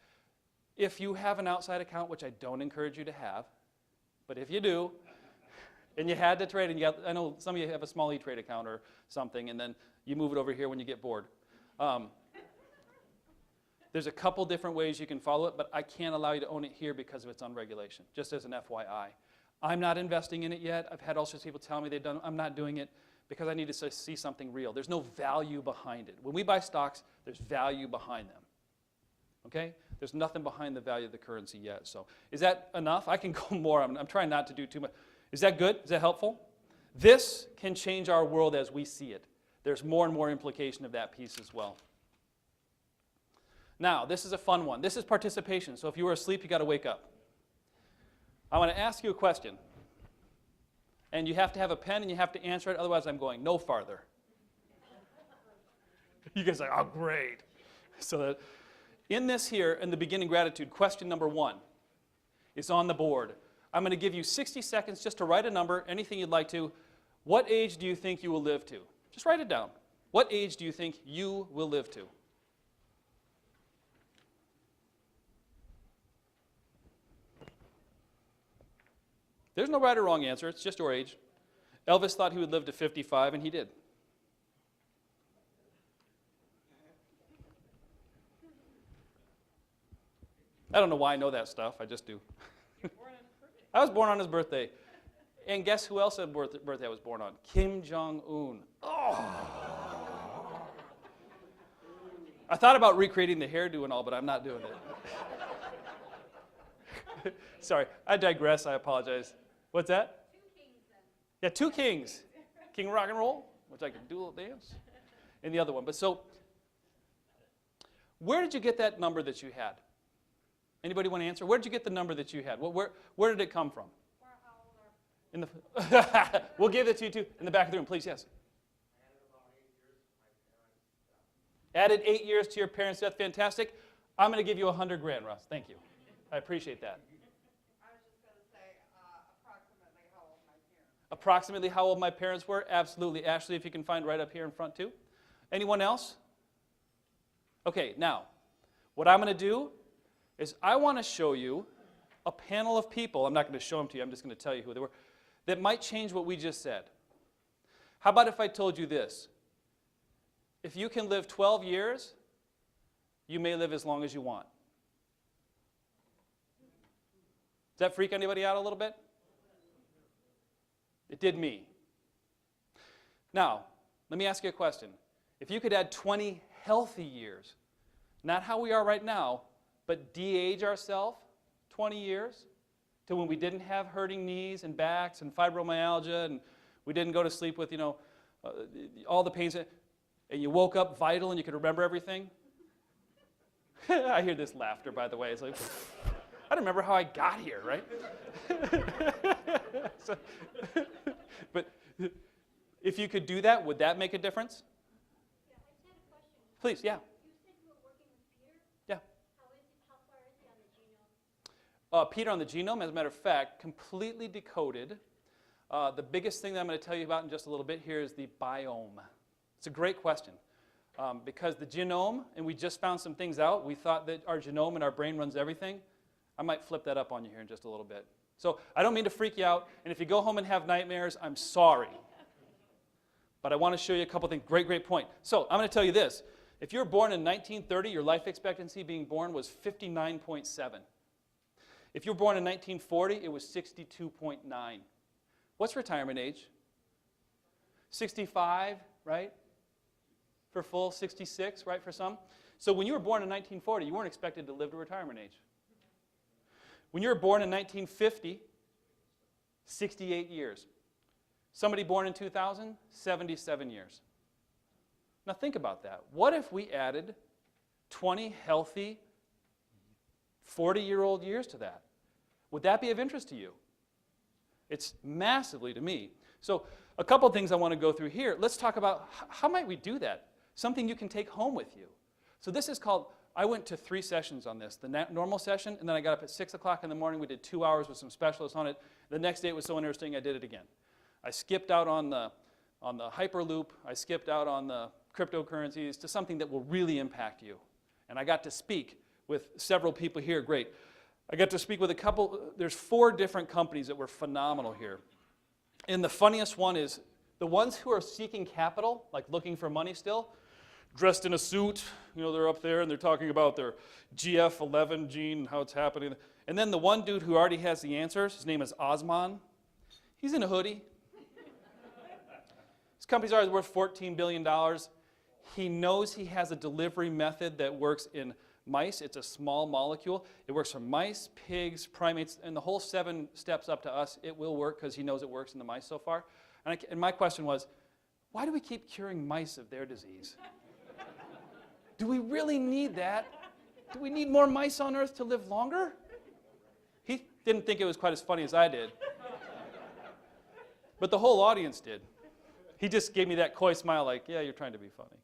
if you have an outside account, which I don't encourage you to have, but if you do, and you had to trade, and I know some of you have a small E-Trade account or something, and then you move it over here when you get bored. There's a couple different ways you can follow it, but I can't allow you to own it here because of its unregulation, just as an FYI. I'm not investing in it yet. I've had all sorts of people tell me they've done. I'm not doing it because I need to see something real. There's no value behind it. When we buy stocks, there's value behind them. Okay? There's nothing behind the value of the currency yet. So is that enough? I can go more. I'm trying not to do too much. Is that good? Is that helpful? This can change our world as we see it. There's more and more implication of that piece as well. Now, this is a fun one. This is participation. So if you were asleep, you got to wake up. I want to ask you a question. And you have to have a pen and you have to answer it. Otherwise, I'm going no farther. You guys are like, oh, great. So that in this here, in the beginning gratitude, question number 1 is on the board. I'm going to give you 60 seconds just to write a number, anything you'd like to. What age do you think you will live to? Just write it down. What age do you think you will live to? There's no right or wrong answer. It's just your age. Elvis thought he would live to 55, and he did. I don't know why I know that stuff. I just do. I was born on his birthday. And guess who else had birthday I was born on? Kim Jong-un. Oh. I thought about recreating the hairdo and all, but I'm not doing it. Sorry, I digress. I apologize. What's that? 2 kings then. Yeah, 2 kings. King Rock and Roll, which I can do a little dance, and the other one. But so, where did you get that number that you had? Anybody want to answer? Where did you get the number that you had? Where did it come from? In the we'll give it to you too. In the back of the room, please. Yes. Added 8 years to your parents' death. Fantastic. I'm going to give you $100 grand, Russ. Thank you. I appreciate that. I was just going to say approximately how old my parents. Approximately how old my parents were? Absolutely. Ashley, if you can find right up here in front too. Anyone else? Okay, now, what I'm going to do is I want to show you a panel of people. I'm not going to show them to you. I'm just going to tell you who they were. That might change what we just said. How about if I told you this? If you can live 12 years, you may live as long as you want. Does that freak anybody out a little bit? It did me. Now, let me ask you a question. If you could add 20 healthy years, not how we are right now, but de-age ourselves 20 years to when we didn't have hurting knees and backs and fibromyalgia and we didn't go to sleep with, all the pains, and you woke up vital and you could remember everything? I hear this laughter, by the way. It's like, I don't remember how I got here, right? But if you could do that, would that make a difference? Yeah, I just had a question. Please, yeah. You said you were working with Peter? Yeah. How far is he on the genome? Peter on the genome, as a matter of fact, completely decoded. The biggest thing that I'm going to tell you about in just a little bit here is the biome. It's a great question. Because the genome, and we just found some things out, we thought that our genome and our brain runs everything. I might flip that up on you here in just a little bit. So I don't mean to freak you out, and if you go home and have nightmares, I'm sorry. But I want to show you a couple things. Great point. So I'm going to tell you this. If you were born in 1930, your life expectancy being born was 59.7. If you were born in 1940, it was 62.9. What's retirement age? 65, right? For full, 66, right, for some? So when you were born in 1940, you weren't expected to live to retirement age. When you were born in 1950, 68 years. Somebody born in 2000, 77 years. Now think about that. What if we added 20 healthy 40-year-old years to that? Would that be of interest to you? It's massively to me. So a couple things I want to go through here. Let's talk about how might we do that? Something you can take home with you. So this is called, I went to 3 sessions on this. The normal session, and then I got up at 6 o'clock in the morning. We did 2 hours with some specialists on it. The next day it was so interesting I did it again. I skipped out on the Hyperloop. I skipped out on the cryptocurrencies to something that will really impact you. And I got to speak with several people here, great. I got to speak with a couple, there's 4 different companies that were phenomenal here. And the funniest one is the ones who are seeking capital, like looking for money still, dressed in a suit, you know, they're up there and they're talking about their GF11 gene and how it's happening. And then the one dude who already has the answers, his name is Osman. He's in a hoodie. His company's already worth $14 billion. He knows he has a delivery method that works in mice. It's a small molecule. It works for mice, pigs, primates, and the whole 7 steps up to us. It will work because he knows it works in the mice so far. And my question was, why do we keep curing mice of their disease? Do we really need that? Do we need more mice on Earth to live longer? He didn't think it was quite as funny as I did. But the whole audience did. He just gave me that coy smile like, yeah, you're trying to be funny.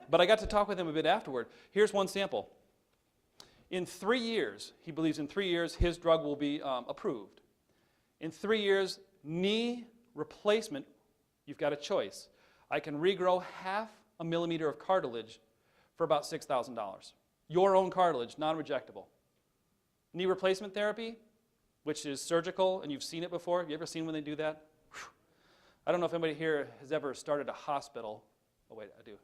But I got to talk with him a bit afterward. Here's one sample. In 3 years, he believes in 3 years, his drug will be approved. In 3 years, knee replacement, you've got a choice. I can regrow 0.5 millimeter of cartilage for about $6,000. Your own cartilage, non-rejectable. Knee replacement therapy, which is surgical, and you've seen it before. Have you ever seen when they do that? Whew. I don't know if anybody here has ever started a hospital. Oh, wait, I do.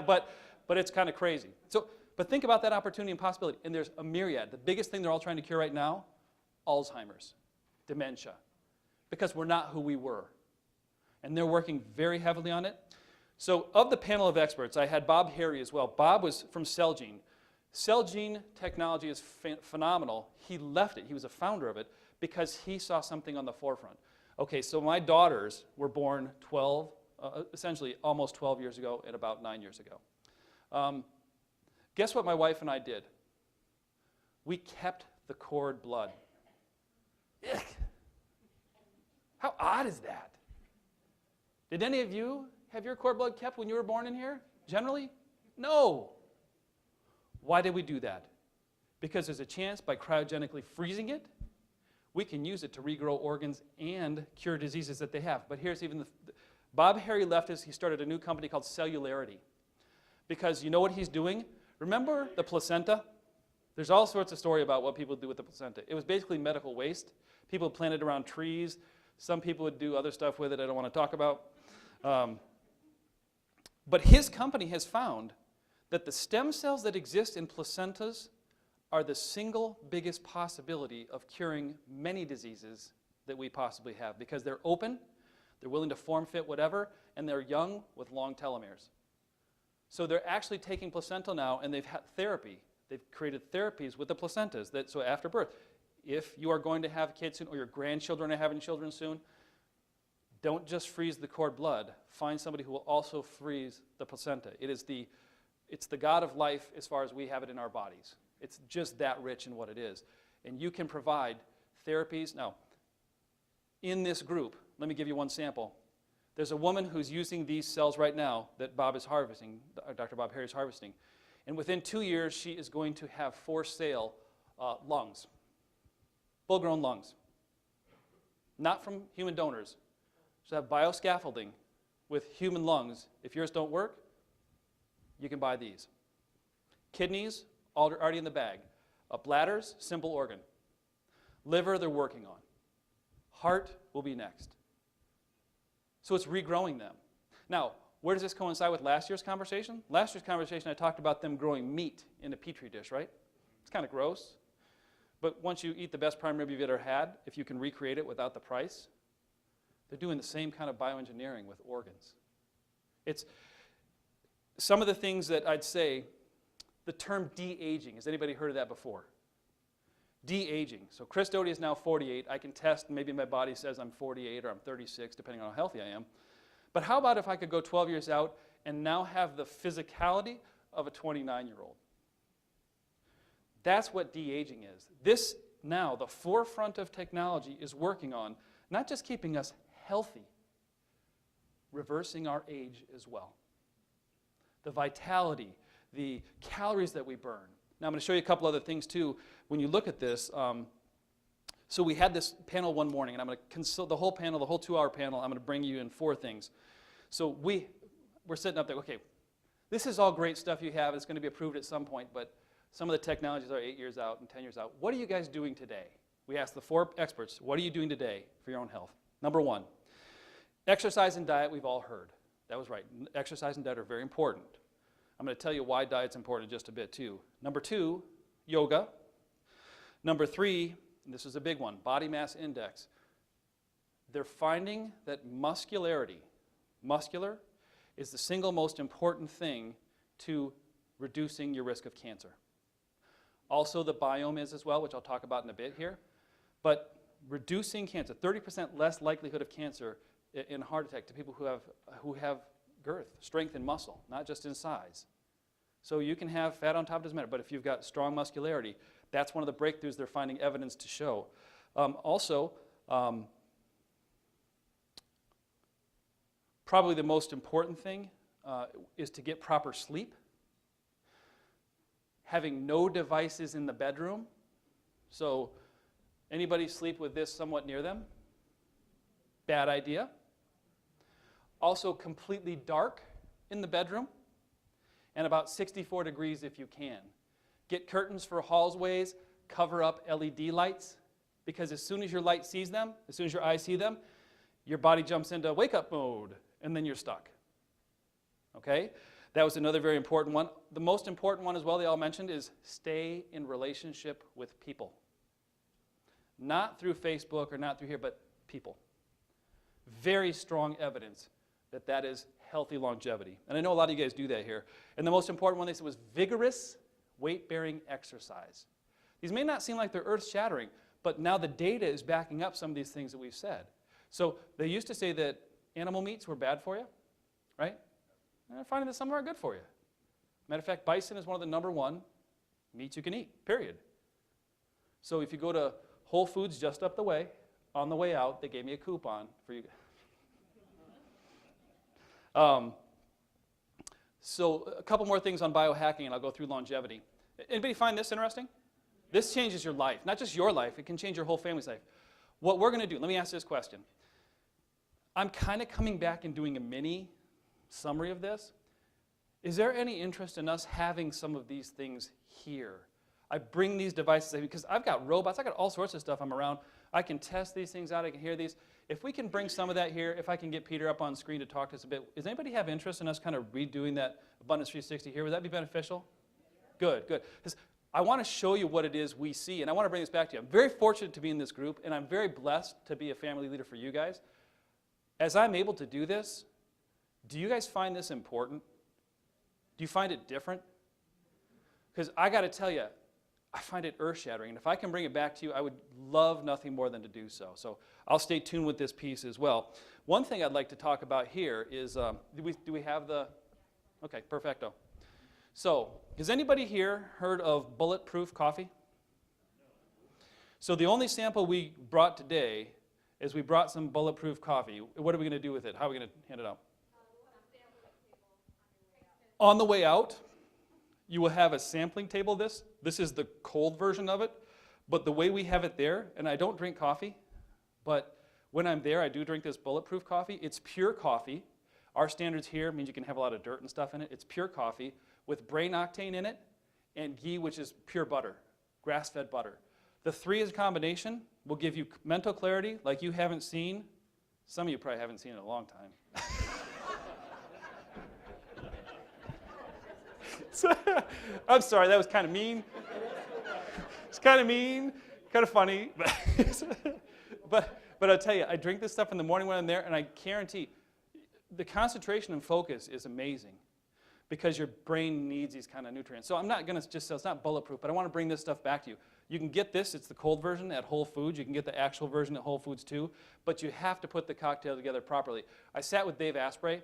but it's kind of crazy. But think about that opportunity and possibility. And there's a myriad. The biggest thing they're all trying to cure right now, Alzheimer's, dementia, because we're not who we were. And they're working very heavily on it. So of the panel of experts, I had Bob Harry as well. Bob was from Celgene. Celgene technology is phenomenal. He left it. He was a founder of it because he saw something on the forefront. Okay, so my daughters were born essentially almost 12 years ago and about 9 years ago. Guess what my wife and I did? We kept the cord blood. Ugh. How odd is that? Did any of you have your cord blood kept when you were born in here? Generally? No. Why did we do that? Because there's a chance by cryogenically freezing it, we can use it to regrow organs and cure diseases that they have. But here's even Bob Harry left us, he started a new company called Cellularity. Because you know what he's doing? Remember the placenta? There's all sorts of story about what people do with the placenta. It was basically medical waste. People planted around trees. Some people would do other stuff with it I don't want to talk about. But his company has found that the stem cells that exist in placentas are the single biggest possibility of curing many diseases that we possibly have because they're open, they're willing to form fit whatever, and they're young with long telomeres. So they're actually taking placenta now and they've had therapy. They've created therapies with the placentas so after birth, if you are going to have kids soon or your grandchildren are having children soon, don't just freeze the cord blood. Find somebody who will also freeze the placenta. It's the God of life as far as we have it in our bodies. It's just that rich in what it is. And you can provide therapies. Now, in this group, let me give you one sample. There's a woman who's using these cells right now that Bob is harvesting, Dr. Bob Harry is harvesting. And within 2 years, she is going to have for sale lungs, full-grown lungs. Not from human donors. She'll have bioscaffolding with human lungs. If yours don't work, you can buy these. Kidneys, already in the bag. Bladders, simple organ. Liver, they're working on. Heart will be next. So it's regrowing them. Now, where does this coincide with last year's conversation? Last year's conversation, I talked about them growing meat in a petri dish, right? It's kind of gross. But once you eat the best prime rib you've ever had, if you can recreate it without the price, they're doing the same kind of bioengineering with organs. It's some of the things that I'd say, the term de-aging. Has anybody heard of that before? De-aging. So Chris Doty is now 48. I can test, maybe my body says I'm 48 or I'm 36, depending on how healthy I am. But how about if I could go 12 years out and now have the physicality of a 29-year-old? That's what de-aging is. This now, the forefront of technology is working on not just keeping us healthy, reversing our age as well. The vitality, the calories that we burn. Now I'm going to show you a couple other things too. When you look at this, so we had this panel one morning, and I'm going to consult the whole panel, the whole 2-hour panel. I'm going to bring you in 4 things. So we're sitting up there, okay, this is all great stuff you have. It's going to be approved at some point, but Some of the technologies are 8 years out and 10 years out. What are you guys doing today? We asked the 4 experts, what are you doing today for your own health? Number 1, exercise and diet, we've all heard. That was right. Exercise and diet are very important. I'm going to tell you why diet's important in just a bit too. Number 2, yoga. Number 3, and this is a big one, body mass index. They're finding that muscular is the single most important thing to reducing your risk of cancer. Also the biome is as well, which I'll talk about in a bit here. But reducing cancer, 30% less likelihood of cancer in heart attack to people who have girth, strength and muscle, not just in size. So you can have fat on top, doesn't matter, but if you've got strong muscularity, that's one of the breakthroughs they're finding evidence to show. Probably the most important thing is to get proper sleep. Having no devices in the bedroom. So anybody sleep with this somewhat near them? Bad idea. Also completely dark in the bedroom and about 64 degrees if you can. Get curtains for hallways, cover up LED lights, because as soon as your light sees them, as soon as your eyes see them, your body jumps into wake up mode and then you're stuck. Okay? That was another very important one. The most important one as well, they all mentioned, is stay in relationship with people. Not through Facebook or not through here, but people. Very strong evidence that that is healthy longevity. And I know a lot of you guys do that here. And the most important one they said was vigorous weight-bearing exercise. These may not seem like they're earth-shattering, but now the data is backing up some of these things that we've said. So they used to say that animal meats were bad for you, right? And they're finding that some are good for you. Matter of fact, bison is one of the #1 meats you can eat, period. So if you go to Whole Foods just up the way, on the way out, they gave me a coupon for you. So a couple more things on biohacking, and I'll go through longevity. Anybody find this interesting? This changes your life, not just your life, it can change your whole family's life. What we're going to do, let me ask this question. I'm kind of coming back and doing a mini summary of this. Is there any interest in us having some of these things here? I bring these devices because I've got robots, I've got all sorts of stuff I'm around. I can test these things out, I can hear these. If we can bring some of that here, if I can get Peter up on screen to talk to us a bit, does anybody have interest in us kind of redoing that Abundance 360 here? Would that be beneficial? Good, good. Because I want to show you what it is we see, and I want to bring this back to you. I'm very fortunate to be in this group, and I'm very blessed to be a family leader for you guys. As I'm able to do this, do you guys find this important? Do you find it different? Because I got to tell you, I find it earth-shattering, and if I can bring it back to you, I would love nothing more than to do so. So I'll stay tuned with this piece as well. One thing I'd like to talk about here is, do we have the, okay, perfecto. So, has anybody here heard of bulletproof coffee? So the only sample we brought today is we brought some bulletproof coffee. What are we going to do with it? How are we going to hand it out? On the way out, you will have a sampling table of this. This is the cold version of it, but the way we have it there, and I don't drink coffee, but when I'm there, I do drink this bulletproof coffee. It's pure coffee. Our standards here means you can have a lot of dirt and stuff in it. It's pure coffee with brain octane in it and ghee, which is pure butter, grass-fed butter. The 3 as a combination will give you mental clarity like you haven't seen. Some of you probably haven't seen it in a long time. I'm sorry, that was kind of mean. It's kind of mean, kind of funny. But I'll tell you, I drink this stuff in the morning when I'm there, and I guarantee the concentration and focus is amazing because your brain needs these kind of nutrients. So I'm not going to just say it's not bulletproof, but I want to bring this stuff back to you. You can get this, it's the cold version at Whole Foods. You can get the actual version at Whole Foods too, but you have to put the cocktail together properly. I sat with Dave Asprey.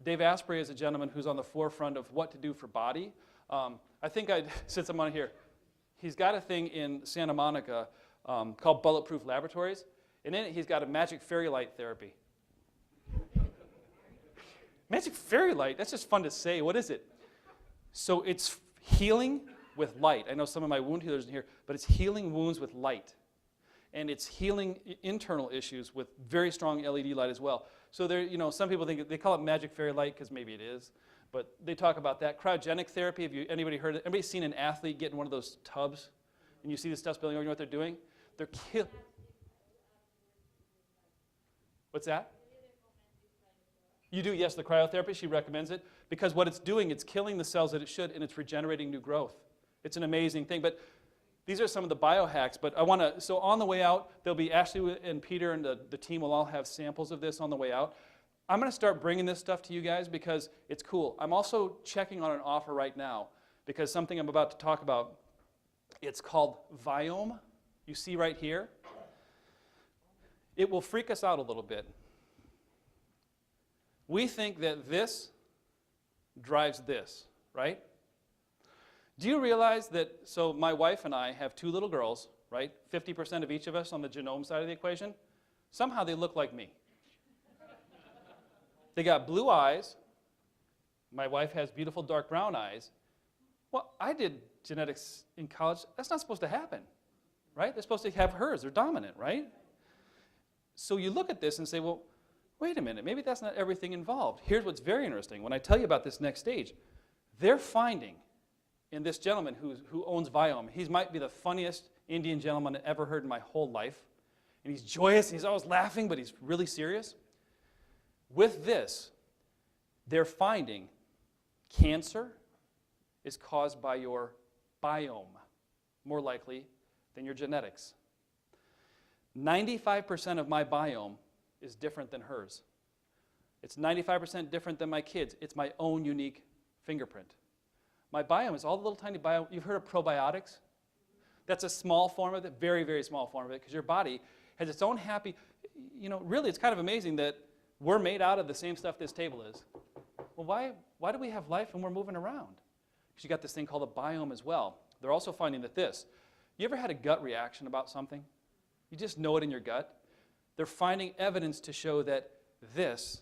Dave Asprey is a gentleman who's on the forefront of what to do for body. I think since I'm on here, he's got a thing in Santa Monica called Bulletproof Laboratories, and in it he's got a magic fairy light therapy. Magic fairy light, that's just fun to say. What is it? So it's healing with light. I know some of my wound healers in here, but it's healing wounds with light. And it's healing internal issues with very strong LED light as well. So there, some people think they call it magic fairy light because maybe it is, But they talk about that. Cryogenic therapy, have you, anybody seen an athlete get in one of those tubs? And you see the stuff spilling over, you know what they're doing? They're What's that? You do, yes, the cryotherapy, she recommends it. Because what it's doing, it's killing the cells that it should, and it's regenerating new growth. It's an amazing thing. But these are some of the biohacks. But I want to, so on the way out, there'll be Ashley and Peter and the team will all have samples of this on the way out. I'm going to start bringing this stuff to you guys because it's cool. I'm also checking on an offer right now because something I'm about to talk about, it's called Viome. You see right here. It will freak us out a little bit. We think that this drives this, right? Do you realize that, so my wife and I have 2 little girls, right? 50% of each of us on the genome side of the equation. Somehow they look like me. They got blue eyes. My wife has beautiful dark brown eyes. Well, I did genetics in college. That's not supposed to happen, right? They're supposed to have hers. They're dominant, right? So you look at this and say, well, wait a minute, maybe that's not everything involved. Here's what's very interesting. When I tell you about this next stage, they're finding in this gentleman who owns Viome, he might be the funniest Indian gentleman I've ever heard in my whole life. And he's joyous, and he's always laughing, but he's really serious. With this, they're finding cancer is caused by your biome, more likely than your genetics. 95% of my biome is different than hers. It's 95% different than my kids. It's my own unique fingerprint. My biome is all the little tiny biome. You've heard of probiotics? That's a small form of it, very, very small form of it, because your body has its own happy, really it's kind of amazing that we're made out of the same stuff this table is. Well, why do we have life and we're moving around? Because you got this thing called a biome as well. They're also finding that you ever had a gut reaction about something? You just know it in your gut. They're finding evidence to show that this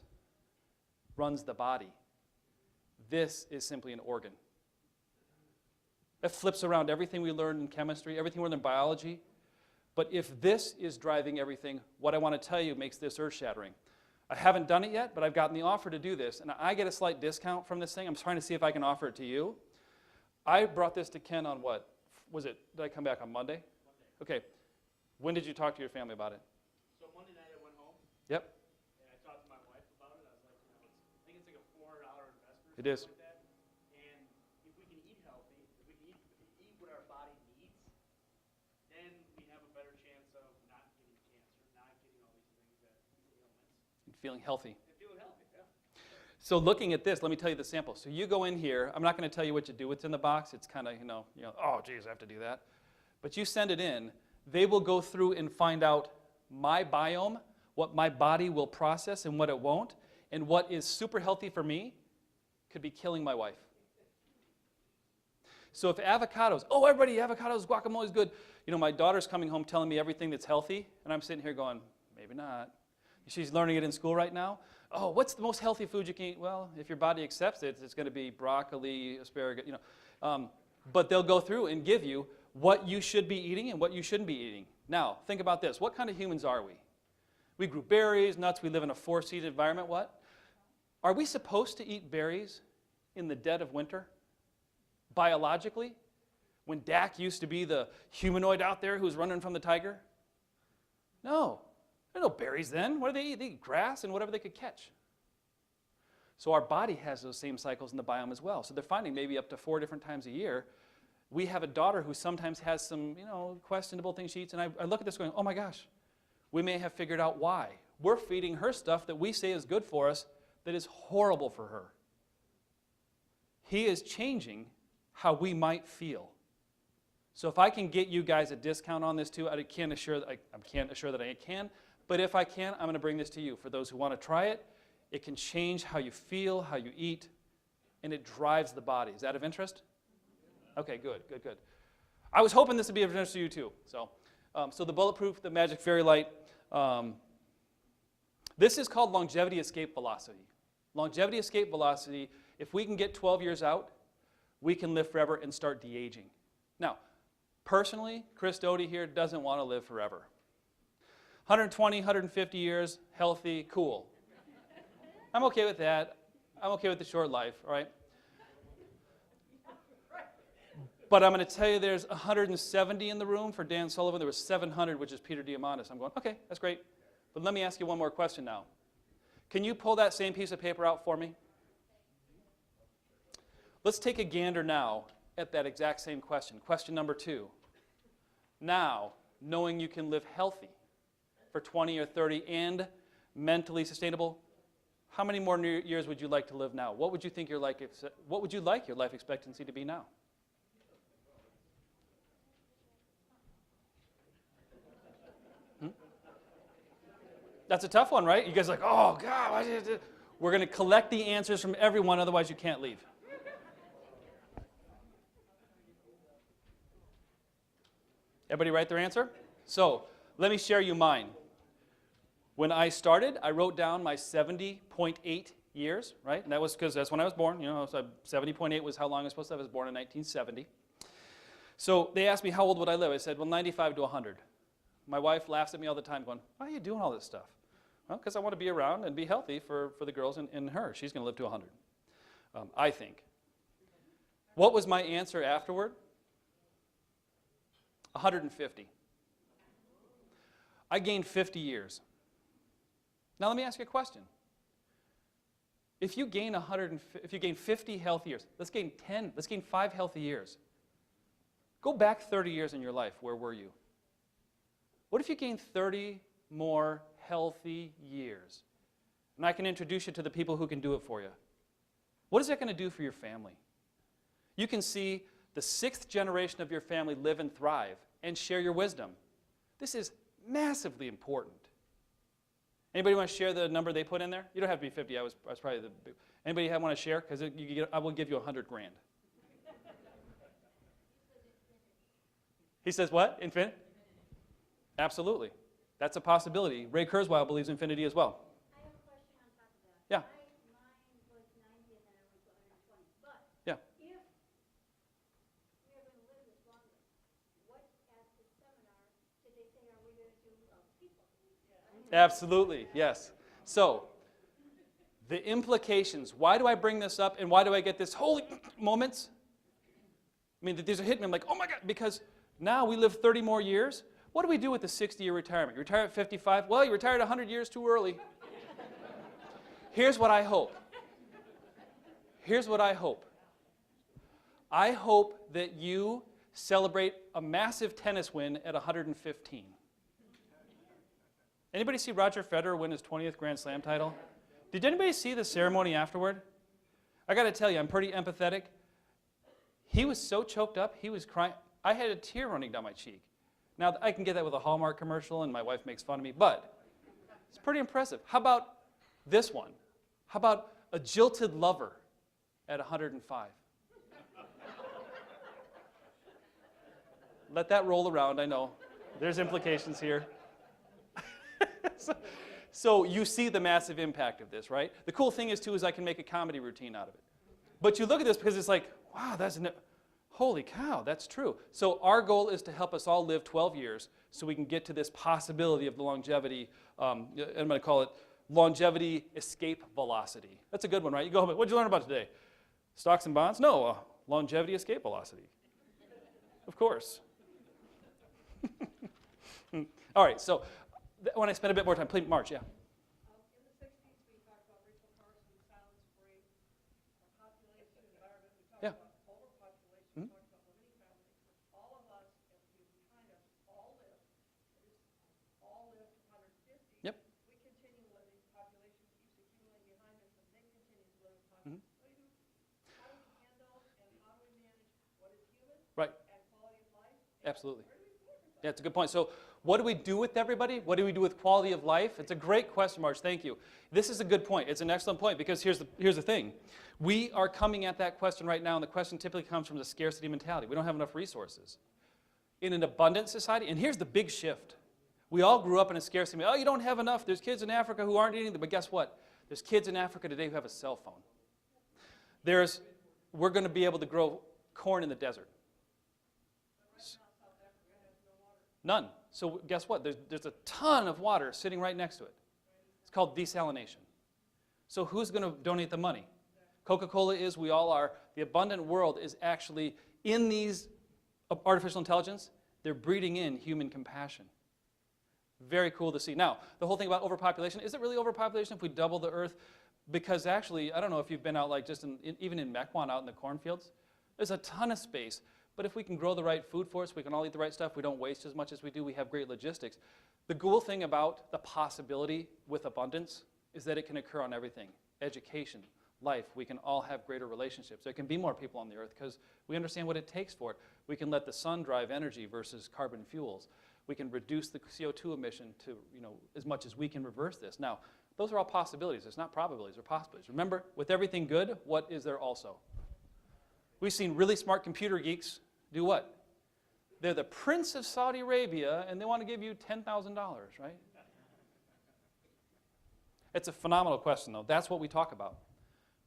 runs the body. This is simply an organ. That flips around everything we learned in chemistry, everything we learned in biology. But if this is driving everything, what I want to tell you makes this earth-shattering. I haven't done it yet, but I've gotten the offer to do this, and I get a slight discount from this thing. I'm trying to see if I can offer it to you. I brought this to Ken on what? Did I come back on Monday? Okay. When did you talk to your family about it? So Monday night I went home. Yep. And I talked to my wife about it. I was like, I think it's like a $400 investment. It is. Like that. And if we can eat healthy, if we can eat what our body needs, then we have a better chance of not getting cancer, not getting all these things ailments. And feeling healthy. And feeling healthy, yeah. So looking at this, let me tell you the sample. So you go in here. I'm not going to tell you what to do. What's in the box. It's kind of, oh, geez, I have to do that. But you send it in. They will go through and find out my biome, what my body will process and what it won't, and what is super healthy for me could be killing my wife. So if avocados, everybody, avocados, guacamole is good. My daughter's coming home telling me everything that's healthy, and I'm sitting here going, maybe not. She's learning it in school right now. Oh, what's the most healthy food you can eat? Well, if your body accepts it, it's going to be broccoli, asparagus, But they'll go through and give you what you should be eating and what you shouldn't be eating. Now, think about this. What kind of humans are we? We grew berries, nuts. We live in a 4-season environment. What? Are we supposed to eat berries in the dead of winter? Biologically? When Dak used to be the humanoid out there who's running from the tiger? No. There are no berries then. What do they eat? They eat grass and whatever they could catch. So our body has those same cycles in the biome as well. So they're finding maybe up to 4 different times a year. We have a daughter who sometimes has some, questionable things she eats, and I look at this going, oh my gosh, we may have figured out why. We're feeding her stuff that we say is good for us that is horrible for her. He is changing how we might feel. So if I can get you guys a discount on this too, I can't assure that I can, but if I can, I'm going to bring this to you. For those who want to try it, it can change how you feel, how you eat, and it drives the body. Is that of interest? Okay, good. I was hoping this would be of interest to you too. So the Bulletproof, the Magic Fairy Light. This is called longevity escape velocity. Longevity escape velocity, if we can get 12 years out, we can live forever and start de-aging. Now, personally, Chris Doty here doesn't want to live forever. 120, 150 years, healthy, cool. I'm okay with that. I'm okay with the short life, all right? But I'm going to tell you there's 170 in the room for Dan Sullivan. There was 700, which is Peter Diamandis. I'm going, okay, that's great. But let me ask you one more question now. Can you pull that same piece of paper out for me? Let's take a gander now at that exact same question. Question number 2. Now, knowing you can live healthy for 20 or 30 and mentally sustainable, how many more years would you like to live now? What would you think what would you like your life expectancy to be now? That's a tough one, right? You guys are like, oh, God. We're going to collect the answers from everyone, otherwise you can't leave. Everybody write their answer? So let me share you mine. When I started, I wrote down my 70.8 years, right? And that was because that's when I was born. You know, so 70.8 was how long I was supposed to live. I was born in 1970. So they asked me how old would I live. I said, well, 95 to 100. My wife laughs at me all the time going, why are you doing all this stuff? Well, because I want to be around and be healthy for the girls and her. She's going to live to 100, I think. What was my answer afterward? 150. I gained 50 years. Now let me ask you a question. If you gain 50 healthy years, let's gain 5 healthy years. Go back 30 years in your life. Where were you? What if you gained 30 more healthy years? And I can introduce you to the people who can do it for you. What is that going to do for your family? You can see the 6th generation of your family live and thrive and share your wisdom. This is massively important. Anybody want to share the number they put in there? You don't have to be 50. I was probably the big. Anybody want to share? Because I will give you 100 grand. He says what? Infinite? Absolutely. That's a possibility. Ray Kurzweil believes infinity as well. I have a question on top of that. Yeah. Mine was 90 and then I went to 120. But Yeah. if we are going to live this longer, what at the seminar did they say are we going to do of people? Absolutely, yes. So, the implications. Why do I bring this up and why do I get this holy moments? I mean, these are hitting me. I'm like, oh my God, because now we live 30 more years. What do we do with the 60-year retirement? You retire at 55? Well, you retired 100 years too early. Here's what I hope. Here's what I hope. I hope that you celebrate a massive tennis win at 115. Anybody see Roger Federer win his 20th Grand Slam title? Did anybody see the ceremony afterward? I got to tell you, I'm pretty empathetic. He was so choked up, he was crying. I had a tear running down my cheek. Now, I can get that with a Hallmark commercial, and my wife makes fun of me, but it's pretty impressive. How about this one? How about a jilted lover at 105? Let that roll around, I know. There's implications here. So you see the massive impact of this, right? The cool thing is, too, is I can make a comedy routine out of it. But you look at this because it's like, wow, holy cow, that's true. So our goal is to help us all live 12 years so we can get to this possibility of the longevity, I'm going to call it longevity escape velocity. That's a good one, right? You go home, what did you learn about today? Stocks and bonds? No, longevity escape velocity. Of course. All right, so when I spend a bit more time, please, March, yeah. In the 60s, we talked about Rachel Carson, silence free, population, environment. We talked about overpopulation. We talked about limiting families. All of us, and the people behind us, all live to 150. Yep. We continue living. Population keeps accumulating behind us, and they continue to live. What do we do? How do we handle and how do we manage what is human Right. and quality of life? Absolutely. Yeah, it's a good point. So what do we do with everybody? What do we do with quality of life? It's a great question, Marge. Thank you. This is a good point. It's an excellent point because here's the thing. We are coming at that question right now, and the question typically comes from the scarcity mentality. We don't have enough resources. In an abundant society, and here's the big shift. We all grew up in a scarcity. Oh, you don't have enough. There's kids in Africa who aren't eating them. But guess what? There's kids in Africa today who have a cell phone. We're going to be able to grow corn in the desert. None. So guess what? There's a ton of water sitting right next to it. It's called desalination. So who's going to donate the money? Coca-Cola is, we all are. The abundant world is actually in these artificial intelligence, they're breeding in human compassion. Very cool to see. Now, the whole thing about overpopulation, is it really overpopulation if we double the earth? Because actually, I don't know if you've been out like just even in Mequon out in the cornfields, there's a ton of space. But if we can grow the right food for us, we can all eat the right stuff, we don't waste as much as we do, we have great logistics. The cool thing about the possibility with abundance is that it can occur on everything. Education, life, we can all have greater relationships. There can be more people on the earth because we understand what it takes for it. We can let the sun drive energy versus carbon fuels. We can reduce the CO2 emission to, as much as we can reverse this. Now, those are all possibilities. It's not probabilities, they're possibilities. Remember, with everything good, what is there also? We've seen really smart computer geeks do what? They're the prince of Saudi Arabia, and they want to give you $10,000, right? It's a phenomenal question, though. That's what we talk about.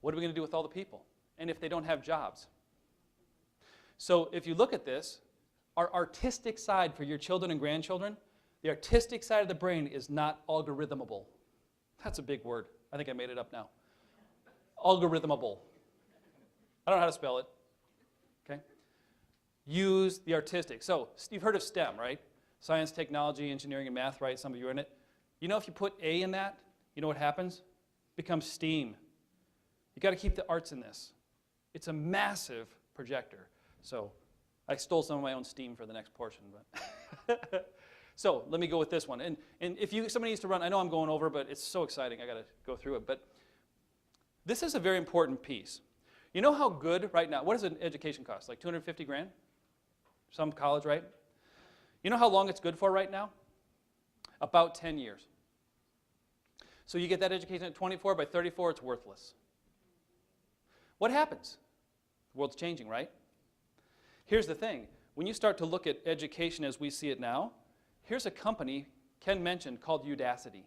What are we going to do with all the people? And if they don't have jobs? So if you look at this, our artistic side for your children and grandchildren, the artistic side of the brain is not algorithmable. That's a big word. I think I made it up now. Algorithmable. I don't know how to spell it. Okay? Use the artistic. So you've heard of STEM, right? Science, technology, engineering, and math, right? Some of you are in it. You know if you put A in that, you know what happens? It becomes STEAM. You got to keep the arts in this. It's a massive projector. So I stole some of my own steam for the next portion. But so let me go with this one. And if somebody needs to run, I know I'm going over, but it's so exciting. I got to go through it. But this is a very important piece. You know how good right now, what does an education cost? Like 250 grand? Some college, right? You know how long it's good for right now? About 10 years. So you get that education at 24, by 34 it's worthless. What happens? The world's changing, right? Here's the thing. When you start to look at education as we see it now, here's a company Ken mentioned called Udacity.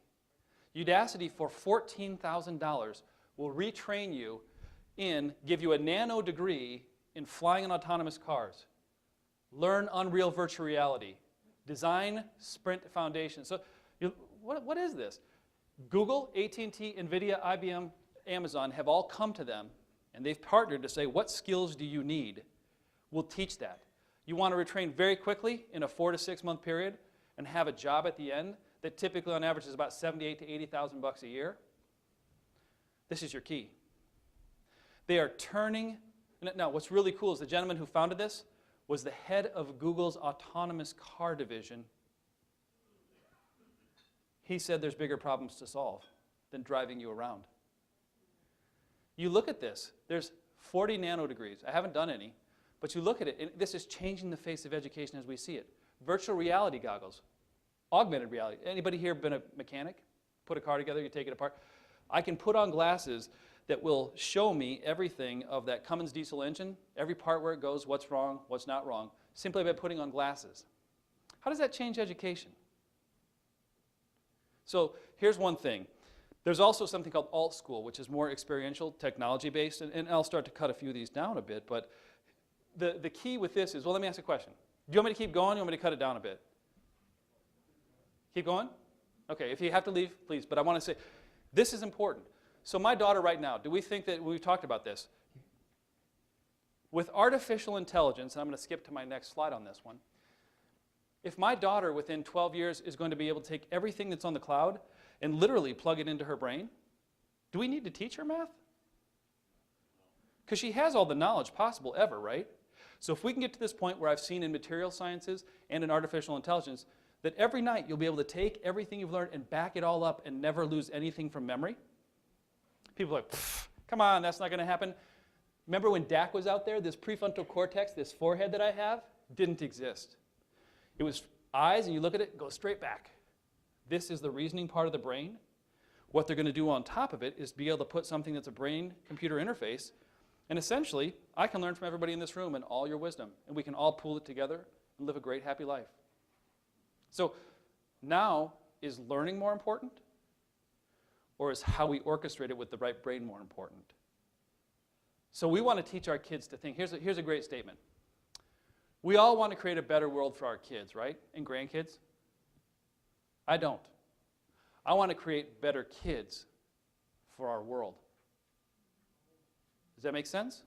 Udacity for $14,000 will retrain you give you a nano degree in flying in autonomous cars, learn Unreal virtual reality, design Sprint Foundation. So what is this? Google, AT&T, NVIDIA, IBM, Amazon have all come to them and they've partnered to say, what skills do you need? We'll teach that. You want to retrain very quickly in a 4 to 6 month period and have a job at the end that typically on average is about $78,000 to $80,000 a year? This is your key. They are turning, now what's really cool is the gentleman who founded this was the head of Google's autonomous car division. He said there's bigger problems to solve than driving you around. You look at this, there's 40 nanodegrees. I haven't done any, but you look at it, and this is changing the face of education as we see it. Virtual reality goggles, augmented reality. Anybody here been a mechanic? Put a car together, you take it apart. I can put on glasses that will show me everything of that Cummins diesel engine, every part where it goes, what's wrong, what's not wrong, simply by putting on glasses. How does that change education? So here's one thing. There's also something called alt school, which is more experiential, technology-based, and I'll start to cut a few of these down a bit, but the key with this is, well, let me ask a question. Do you want me to keep going, or do you want me to cut it down a bit? Keep going? Okay, if you have to leave, please, but I want to say, this is important. So my daughter right now, do we think that, we've talked about this, with artificial intelligence, and I'm going to skip to my next slide on this one, if my daughter within 12 years is going to be able to take everything that's on the cloud and literally plug it into her brain, do we need to teach her math? Because she has all the knowledge possible ever, right? So if we can get to this point where I've seen in material sciences and in artificial intelligence that every night you'll be able to take everything you've learned and back it all up and never lose anything from memory, people are like, come on, that's not going to happen. Remember when DAC was out there, this prefrontal cortex, this forehead that I have, didn't exist. It was eyes, and you look at it, it goes straight back. This is the reasoning part of the brain. What they're going to do on top of it is be able to put something that's a brain-computer interface, and essentially, I can learn from everybody in this room and all your wisdom, and we can all pool it together and live a great, happy life. So now, is learning more important? Or is how we orchestrate it with the right brain more important? So we want to teach our kids to think. Here's a great statement. We all want to create a better world for our kids, right? And grandkids? I don't. I want to create better kids for our world. Does that make sense?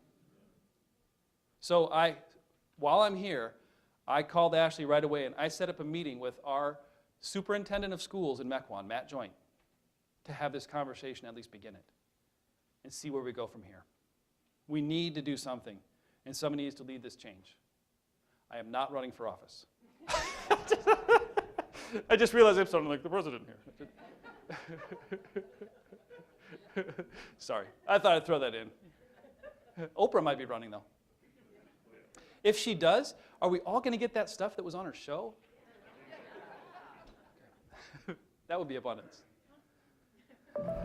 So while I'm here, I called Ashley right away, and I set up a meeting with our superintendent of schools in Mequon, Matt Joint, to have this conversation, at least begin it, and see where we go from here. We need to do something, and somebody needs to lead this change. I am not running for office. I just realized I'm sounding like the president here. Sorry, I thought I'd throw that in. Oprah might be running, though. If she does, are we all going to get that stuff that was on her show? That would be abundance.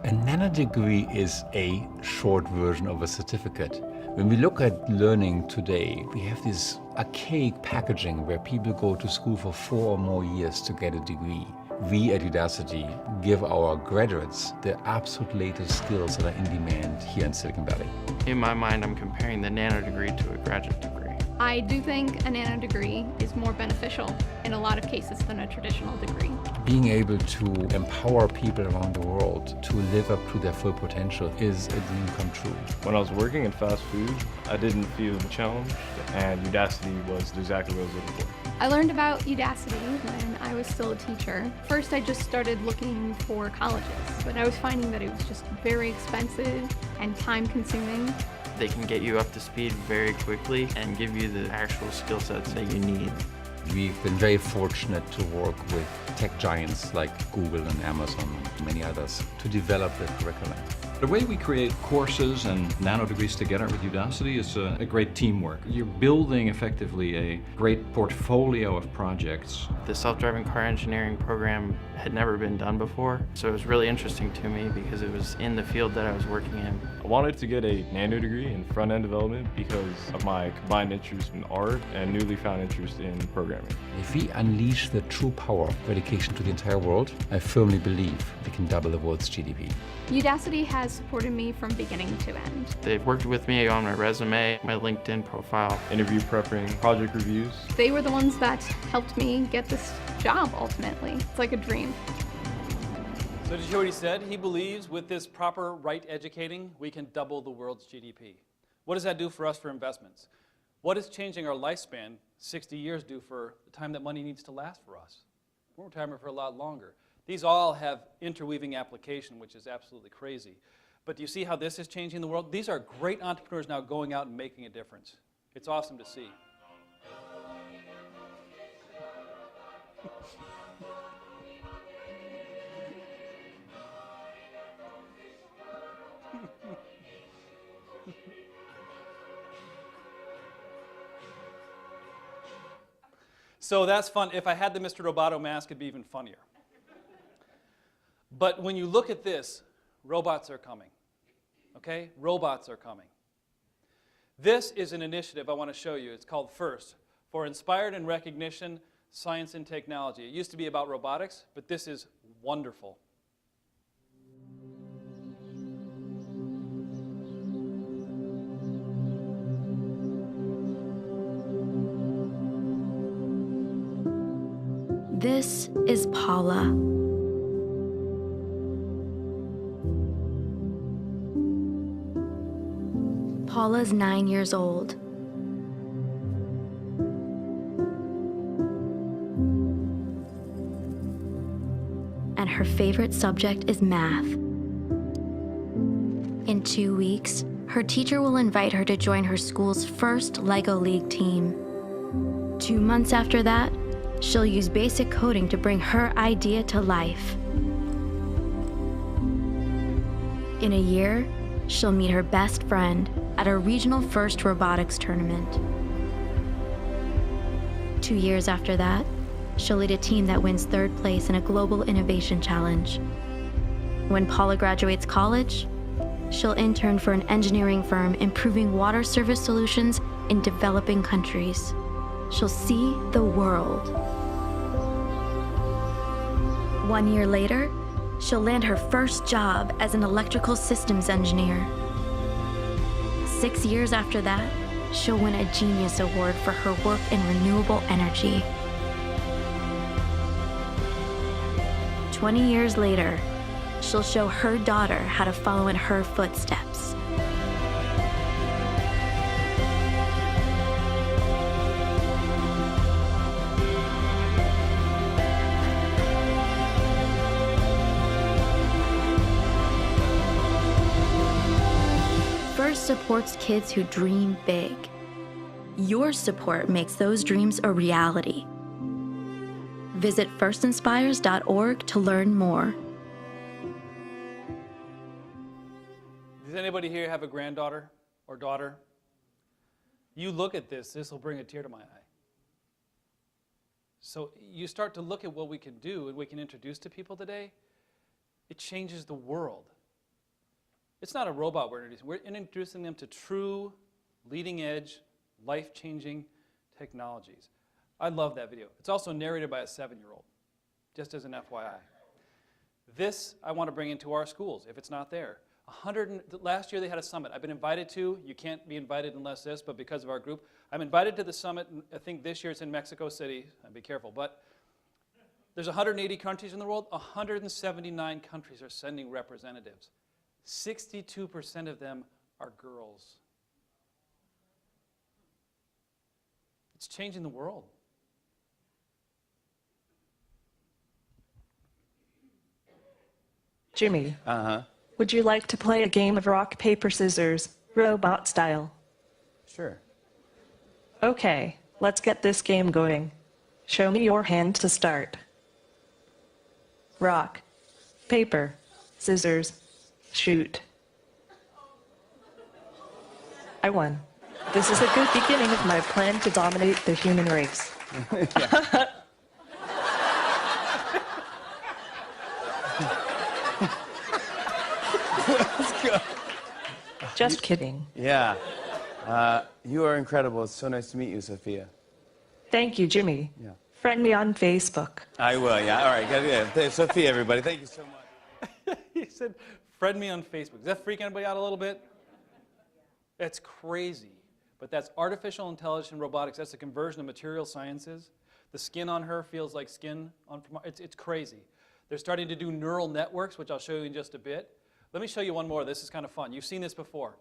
A nanodegree is a short version of a certificate. When we look at learning today, we have this archaic packaging where people go to school for 4 or more years to get a degree. We at Udacity give our graduates the absolute latest skills that are in demand here in Silicon Valley. In my mind, I'm comparing the nano degree to a graduate degree. I do think a nano degree is more beneficial in a lot of cases than a traditional degree. Being able to empower people around the world to live up to their full potential is a dream come true. When I was working in fast food, I didn't feel challenged, and Udacity was exactly what I was looking for. I learned about Udacity when I was still a teacher. First, I just started looking for colleges, but I was finding that it was just very expensive and time-consuming. They can get you up to speed very quickly and give you the actual skill sets that you need. We've been very fortunate to work with tech giants like Google and Amazon and many others to develop the curriculum. The way we create courses and nano degrees together with Udacity is a great teamwork. You're building effectively a great portfolio of projects. The self-driving car engineering program had never been done before, so it was really interesting to me because it was in the field that I was working in. I wanted to get a nano degree in front-end development because of my combined interest in art and newly found interest in programming. If we unleash the true power of education to the entire world, I firmly believe we can double the world's GDP. Udacity has supported me from beginning to end. They've worked with me on my resume, my LinkedIn profile, interview prepping, project reviews. They were the ones that helped me get this job ultimately. It's like a dream. So did you hear what he said? He believes with this proper right educating, we can double the world's GDP. What does that do for us for investments? What does changing our lifespan, 60 years, do for the time that money needs to last for us? We're retiring for a lot longer. These all have interweaving application, which is absolutely crazy. But do you see how this is changing the world? These are great entrepreneurs now going out and making a difference. It's awesome to see. So that's fun. If I had the Mr. Roboto mask, it'd be even funnier. But when you look at this, robots are coming. Okay? Robots are coming. This is an initiative I want to show you. It's called FIRST, for Inspired and Recognition, Science and Technology. It used to be about robotics, but this is wonderful. This is Paula. Paula's 9 years old. And her favorite subject is math. In 2 weeks, her teacher will invite her to join her school's first LEGO League team. 2 months after that, she'll use basic coding to bring her idea to life. In a year, she'll meet her best friend at a regional FIRST robotics tournament. 2 years after that, she'll lead a team that wins 3rd place in a global innovation challenge. When Paula graduates college, she'll intern for an engineering firm improving water service solutions in developing countries. She'll see the world. 1 year later, she'll land her first job as an electrical systems engineer. 6 years after that, she'll win a Genius Award for her work in renewable energy. 20 years later, she'll show her daughter how to follow in her footsteps. supports kids who dream big. Your support makes those dreams a reality. Visit firstinspires.org to learn more. Does anybody here have a granddaughter or daughter? You look at this will bring a tear to my eye. So you start to look at what we can do and we can introduce to people today. It changes the world. It's not a robot we're introducing. We're introducing them to true, leading-edge, life-changing technologies. I love that video. It's also narrated by a 7-year-old, just as an FYI. This I want to bring into our schools, if it's not there. Last year they had a summit. I've been invited to. You can't be invited unless this, but because of our group. I'm invited to the summit. I think this year it's in Mexico City. Be careful. But there's 180 countries in the world. 179 countries are sending representatives. 62% of them are girls. It's changing the world. Jimmy. Would you like to play a game of rock, paper, scissors, robot style? Sure. Okay, let's get this game going. Show me your hand to start. Rock, paper, scissors, shoot. I won. This is a good beginning of my plan to dominate the human race. Let's go. Just kidding. Yeah. You are incredible. It's so nice to meet you, Sophia. Thank you, Jimmy. Yeah. Friend me on Facebook. I will, yeah. All right. Yeah. Sophia, everybody. Thank you so much. He said, friend me on Facebook. Does that freak anybody out a little bit? That's crazy. But that's artificial intelligence and robotics. That's the conversion of material sciences. The skin on her feels like skin on... It's crazy. They're starting to do neural networks, which I'll show you in just a bit. Let me show you one more. This is kind of fun. You've seen this before.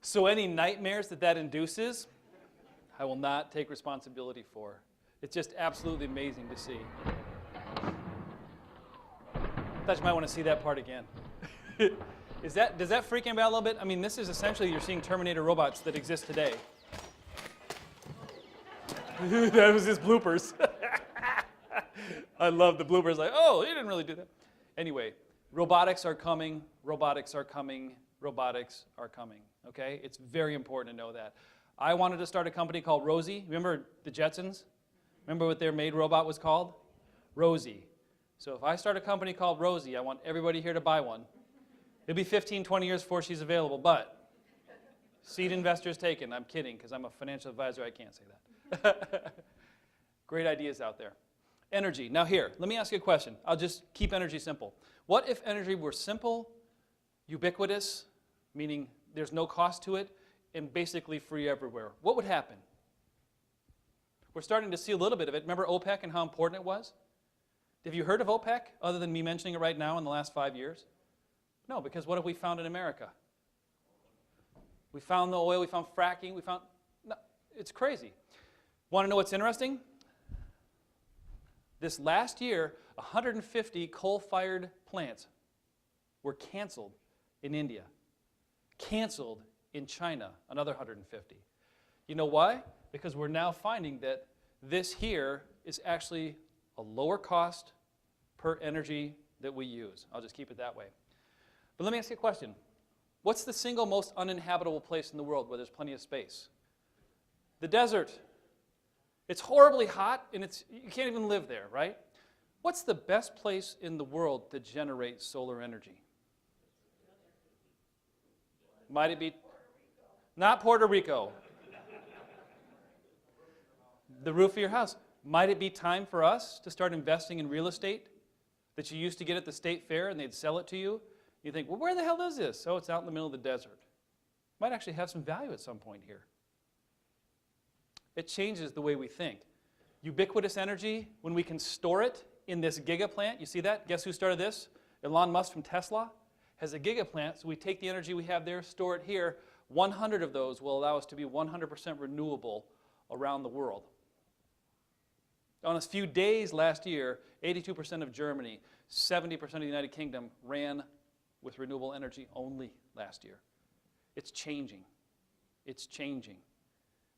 So any nightmares that induces, I will not take responsibility for. It's just absolutely amazing to see. I thought you might want to see that part again. Does that freak anybody out a little bit? I mean, this is essentially, you're seeing Terminator robots that exist today. That was his bloopers. I love the bloopers, like, oh, he didn't really do that. Anyway, robotics are coming, robotics are coming, robotics are coming, okay? It's very important to know that. I wanted to start a company called Rosie. Remember the Jetsons? Remember what their maid robot was called? Rosie. So if I start a company called Rosie, I want everybody here to buy one. It'll be 15, 20 years before she's available, but seed investors taken. I'm kidding, because I'm a financial advisor. I can't say that. Great ideas out there. Energy. Now here, let me ask you a question. I'll just keep energy simple. What if energy were simple, ubiquitous, meaning there's no cost to it, and basically free everywhere? What would happen? We're starting to see a little bit of it. Remember OPEC and how important it was? Have you heard of OPEC, other than me mentioning it right now in the last 5 years? No, because what have we found in America? We found the oil, we found fracking, no, it's crazy. Want to know what's interesting? This last year, 150 coal-fired plants were canceled in India. Canceled in China, another 150. You know why? Because we're now finding that this here is actually a lower cost per energy that we use. I'll just keep it that way. But let me ask you a question. What's the single most uninhabitable place in the world where there's plenty of space? The desert. It's horribly hot, and you can't even live there, right? What's the best place in the world to generate solar energy? Might it be? Not Puerto Rico. The roof of your house. Might it be time for us to start investing in real estate? that you used to get at the state fair and they'd sell it to you. You think, well, where the hell is this? Oh, it's out in the middle of the desert. Might actually have some value at some point here. It changes the way we think. Ubiquitous energy, when we can store it in this gigaplant, you see that? Guess who started this? Elon Musk from Tesla has a gigaplant, so we take the energy we have there, store it here. 100 of those will allow us to be 100% renewable around the world. On a few days last year, 82% of Germany, 70% of the United Kingdom ran with renewable energy only last year. It's changing. It's changing.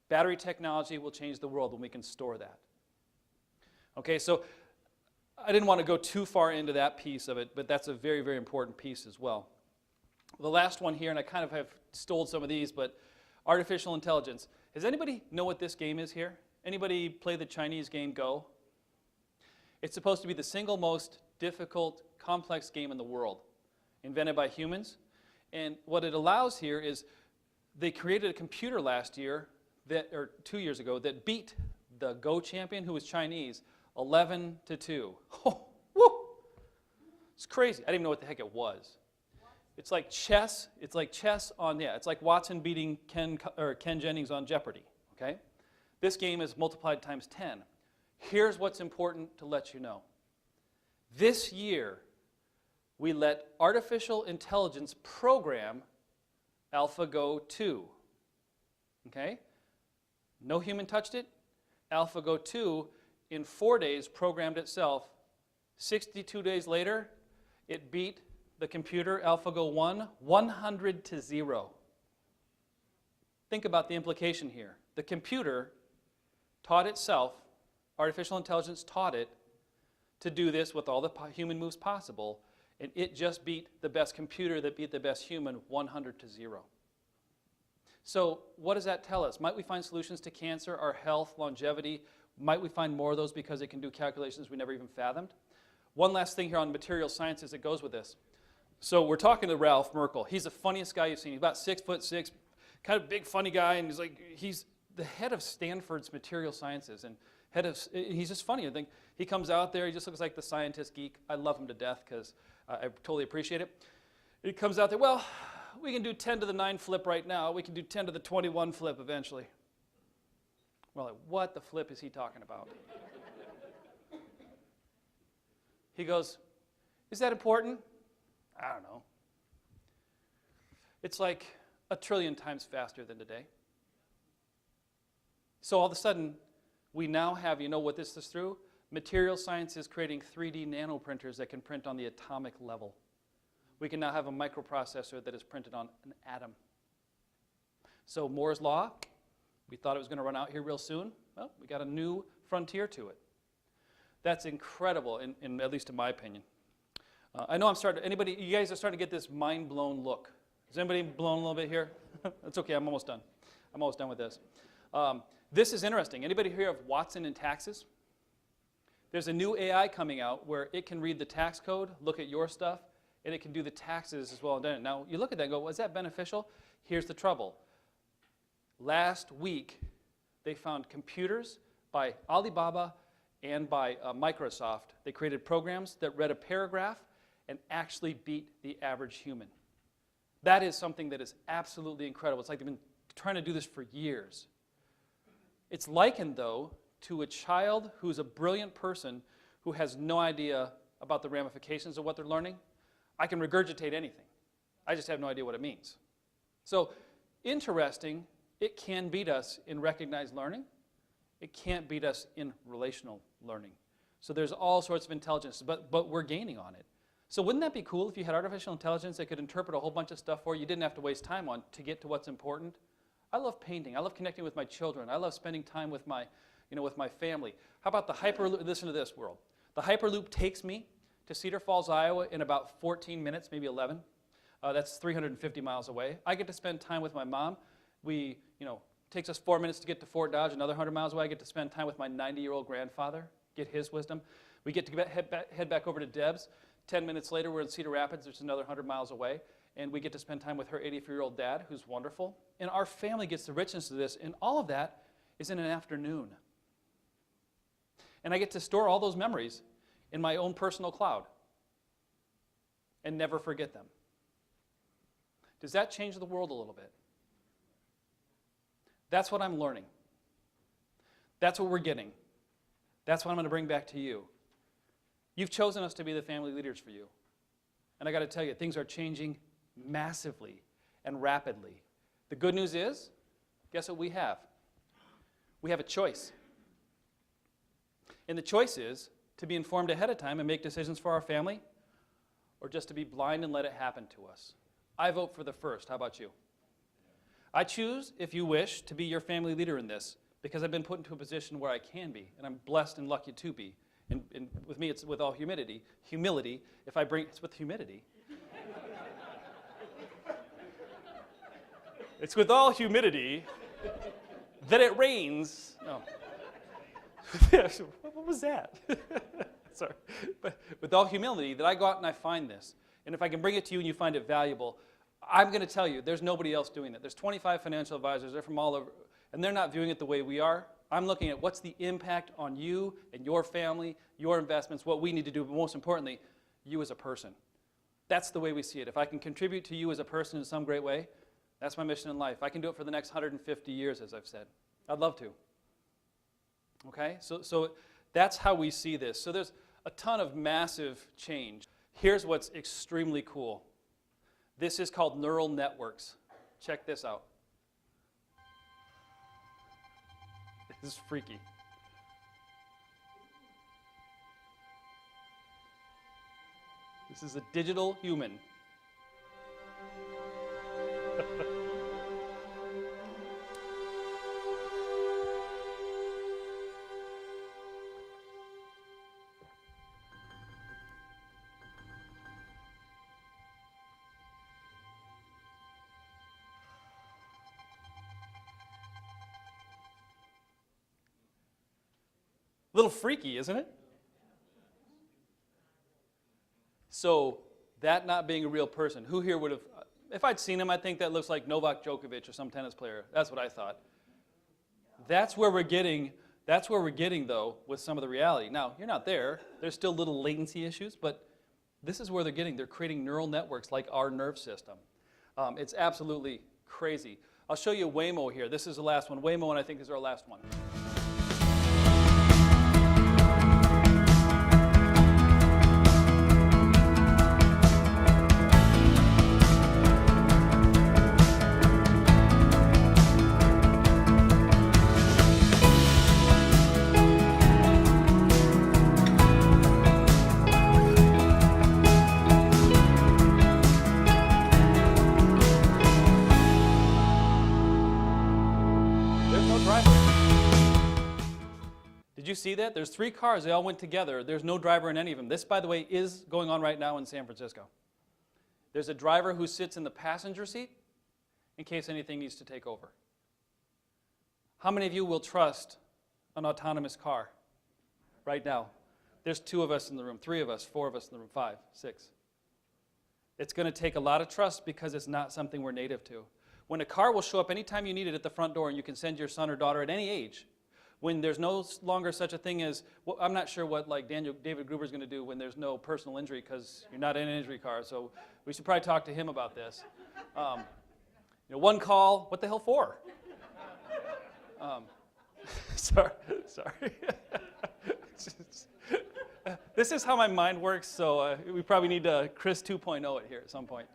Battery technology will change the world when we can store that. Okay, so I didn't want to go too far into that piece of it, but that's a very, very important piece as well. The last one here, and I kind of have stole some of these, but artificial intelligence. Does anybody know what this game is here? Anybody play the Chinese game Go? It's supposed to be the single most difficult, complex game in the world, invented by humans. And what it allows here is they created a computer last year, or 2 years ago, that beat the Go champion, who was Chinese, 11-2. Oh, woo! It's crazy. I didn't even know what the heck it was. It's like chess. It's like chess on, it's like Watson beating Ken Jennings on Jeopardy, okay? This game is multiplied times 10. Here's what's important to let you know. This year, we let artificial intelligence program AlphaGo 2, okay? No human touched it. AlphaGo 2, in 4 days, programmed itself. 62 days later, it beat the computer, AlphaGo 1, 100-0. Think about the implication here. The computer taught itself, artificial intelligence taught it, to do this with all the human moves possible, and it just beat the best computer that beat the best human 100-0. So what does that tell us? Might we find solutions to cancer, our health, longevity? Might we find more of those because it can do calculations we never even fathomed? One last thing here on material sciences that goes with this. So we're talking to Ralph Merkel. He's the funniest guy you've seen. He's about 6'6", kind of big, funny guy, and he's the head of Stanford's material sciences, and he's just funny. I think he comes out there, he just looks like the scientist geek. I love him to death because I totally appreciate it. He comes out there, well, we can do 10 to the 9 flip right now. We can do 10 to the 21 flip eventually. We're like, what the flip is he talking about? He goes, is that important? I don't know. It's like 1 trillion times faster than today. So all of a sudden, we now have, you know what this is through? Material science is creating 3D nanoprinters that can print on the atomic level. We can now have a microprocessor that is printed on an atom. So Moore's Law, we thought it was going to run out here real soon. Well, we got a new frontier to it. That's incredible, at least in my opinion. I know you guys are starting to get this mind-blown look. Is anybody blown a little bit here? That's okay, I'm almost done. I'm almost done with this. This is interesting. Anybody hear of Watson in taxes? There's a new AI coming out where it can read the tax code, look at your stuff, and it can do the taxes as well. Now, you look at that and go, was that beneficial? Here's the trouble. Last week, they found computers by Alibaba and by Microsoft. They created programs that read a paragraph and actually beat the average human. That is something that is absolutely incredible. It's like they've been trying to do this for years. It's likened, though, to a child who's a brilliant person who has no idea about the ramifications of what they're learning. I can regurgitate anything. I just have no idea what it means. So, interesting, it can beat us in recognized learning. It can't beat us in relational learning. So there's all sorts of intelligence, but we're gaining on it. So wouldn't that be cool if you had artificial intelligence that could interpret a whole bunch of stuff for you didn't have to waste time on to get to what's important? I love painting. I love connecting with my children. I love spending time with my family. How about the Hyperloop? Listen to this, world. The Hyperloop takes me to Cedar Falls, Iowa in about 14 minutes, maybe 11. That's 350 miles away. I get to spend time with my mom. Takes us 4 minutes to get to Fort Dodge, another 100 miles away. I get to spend time with my 90-year-old grandfather, get his wisdom. We get to head back over to Deb's. 10 minutes later, we're in Cedar Rapids, which is another 100 miles away, and we get to spend time with her 84-year-old dad, who's wonderful. And our family gets the richness of this, and all of that is in an afternoon. And I get to store all those memories in my own personal cloud. and never forget them. Does that change the world a little bit? That's what I'm learning. That's what we're getting. That's what I'm going to bring back to you. You've chosen us to be the family leaders for you. And I got to tell you, things are changing massively and rapidly. The good news is, guess what we have? We have a choice. And the choice is to be informed ahead of time and make decisions for our family, or just to be blind and let it happen to us. I vote for the first. How about you? I choose, if you wish, to be your family leader in this, because I've been put into a position where I can be, and I'm blessed and lucky to be. And with me, it's with all humility. If I bring, it's with humidity. It's with all humidity that it rains. No. What was that? Sorry. But with all humility that I go out and I find this. And if I can bring it to you and you find it valuable, I'm going to tell you, there's nobody else doing it. There's 25 financial advisors. They're from all over, and they're not viewing it the way we are. I'm looking at what's the impact on you and your family, your investments, what we need to do, but most importantly, you as a person. That's the way we see it. If I can contribute to you as a person in some great way, that's my mission in life. I can do it for the next 150 years, as I've said. I'd love to. Okay? So that's how we see this. So there's a ton of massive change. Here's what's extremely cool. This is called neural networks. Check this out. This is freaky. This is a digital human. A little freaky, isn't it? So, that not being a real person, who here would have, if I'd seen him, I think that looks like Novak Djokovic or some tennis player. That's what I thought. That's where we're getting, though, with some of the reality. Now, you're not there. There's still little latency issues, but this is where they're getting. They're creating neural networks like our nerve system. It's absolutely crazy. I'll show you Waymo here. This is the last one. Waymo, and I think is our last one. Did you see that? There's 3 cars. They all went together. There's no driver in any of them. This, by the way, is going on right now in San Francisco. There's a driver who sits in the passenger seat in case anything needs to take over. How many of you will trust an autonomous car right now? There's 2 of us in the room, 3 of us, 4 of us in the room, 5, 6. It's going to take a lot of trust because it's not something we're native to. When a car will show up anytime you need it at the front door and you can send your son or daughter at any age, when there's no longer such a thing as, well, I'm not sure what like David Gruber's going to do when there's no personal injury because you're not in an injury car, so we should probably talk to him about this. One call, what the hell for? Sorry. This is how my mind works, so we probably need to Chris 2.0 it here at some point.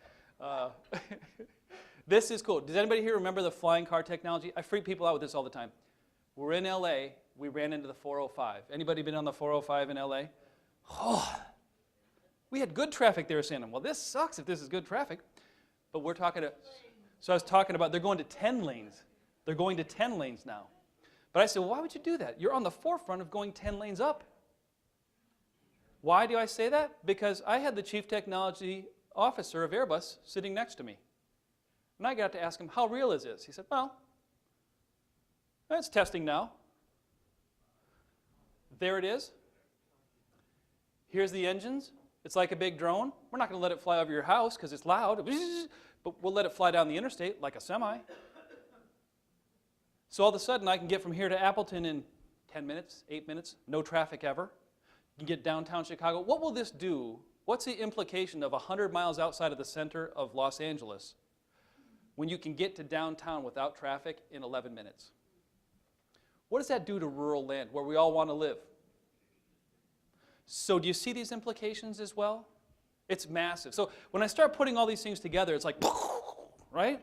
This is cool. Does anybody here remember the flying car technology? I freak people out with this all the time. We're in LA, we ran into the 405. Anybody been on the 405 in LA? Oh, we had good traffic there, saying, well, this sucks if this is good traffic. But we're talking to, so I was talking about they're going to 10 lanes. They're going to 10 lanes now. But I said, well, why would you do that? You're on the forefront of going 10 lanes up. Why do I say that? Because I had the chief technology officer of Airbus sitting next to me. And I got to ask him, how real is this? He said, well, it's testing now. There it is. Here's the engines. It's like a big drone. We're not going to let it fly over your house because it's loud, but we'll let it fly down the interstate like a semi. So all of a sudden, I can get from here to Appleton in 10 minutes, 8 minutes, no traffic ever. You can get downtown Chicago. What will this do? What's the implication of 100 miles outside of the center of Los Angeles when you can get to downtown without traffic in 11 minutes? What does that do to rural land where we all want to live? So do you see these implications as well? It's massive. So when I start putting all these things together, it's like, right?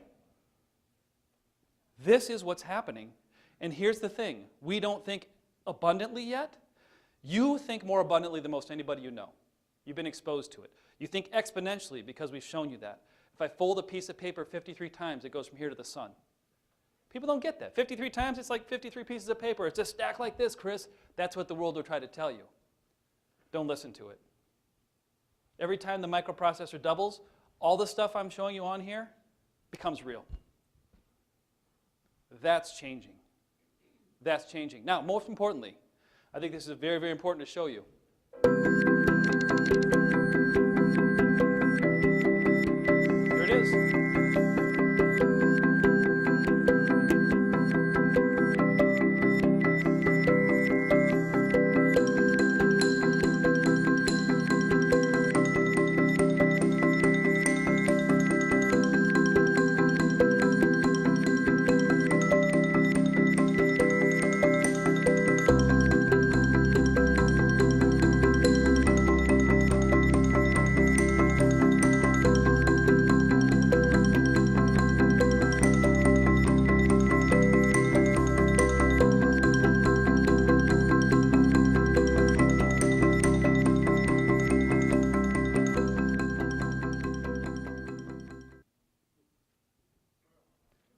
This is what's happening. And here's the thing. We don't think abundantly yet. You think more abundantly than most anybody you know. You've been exposed to it. You think exponentially because we've shown you that. If I fold a piece of paper 53 times, it goes from here to the sun. People don't get that. 53 times, it's like 53 pieces of paper. It's a stack like this, Chris. That's what the world will try to tell you. Don't listen to it. Every time the microprocessor doubles, all the stuff I'm showing you on here becomes real. That's changing. That's changing. Now, most importantly, I think this is very, very important to show you. Here it is.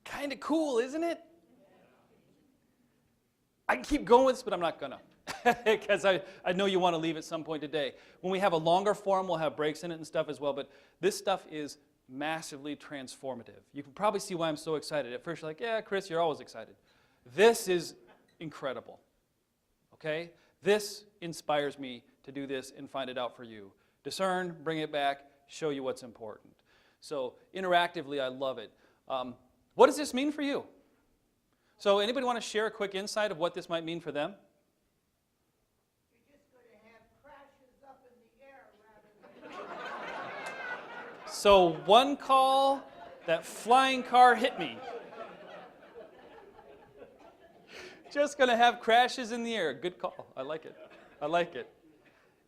Kind of cool, isn't it? I can keep going with this, but I'm not going to, because I know you want to leave at some point today. When we have a longer forum, we'll have breaks in it and stuff as well, but this stuff is massively transformative. You can probably see why I'm so excited. At first, you're like, yeah, Chris, you're always excited. This is incredible, okay? This inspires me to do this and find it out for you. Discern, bring it back, show you what's important. So interactively, I love it. What does this mean for you? So anybody want to share a quick insight of what this might mean for them? You're just going to have crashes up in the air rather than... So one call, that flying car hit me. Just going to have crashes in the air. Good call. I like it. I like it.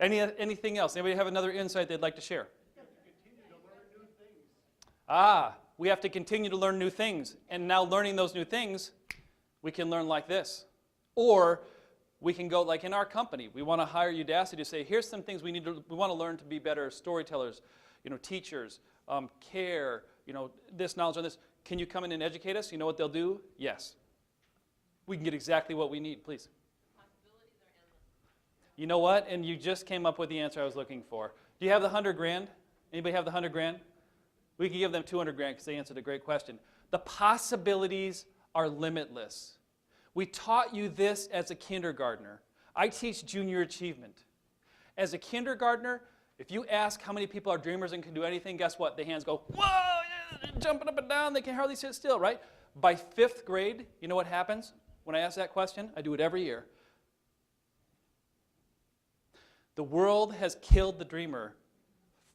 Anything else? Anybody have another insight they'd like to share? We have to continue to learn new things. And now learning those new things, we can learn like this. Or we can go like in our company. We want to hire Udacity to say, here's some things we want to learn to be better storytellers, teachers, care, this knowledge on this. Can you come in and educate us? You know what they'll do? Yes. We can get exactly what we need, please. Possibilities are endless. You know what? And you just came up with the answer I was looking for. Do you have the 100 grand? Anybody have the 100 grand? We can give them 200 grand because they answered a great question. The possibilities are limitless. We taught you this as a kindergartner. I teach junior achievement. As a kindergartner, if you ask how many people are dreamers and can do anything, guess what? The hands go, whoa, yeah, jumping up and down. They can hardly sit still, right? By 5th grade, you know what happens when I ask that question? I do it every year. The world has killed the dreamer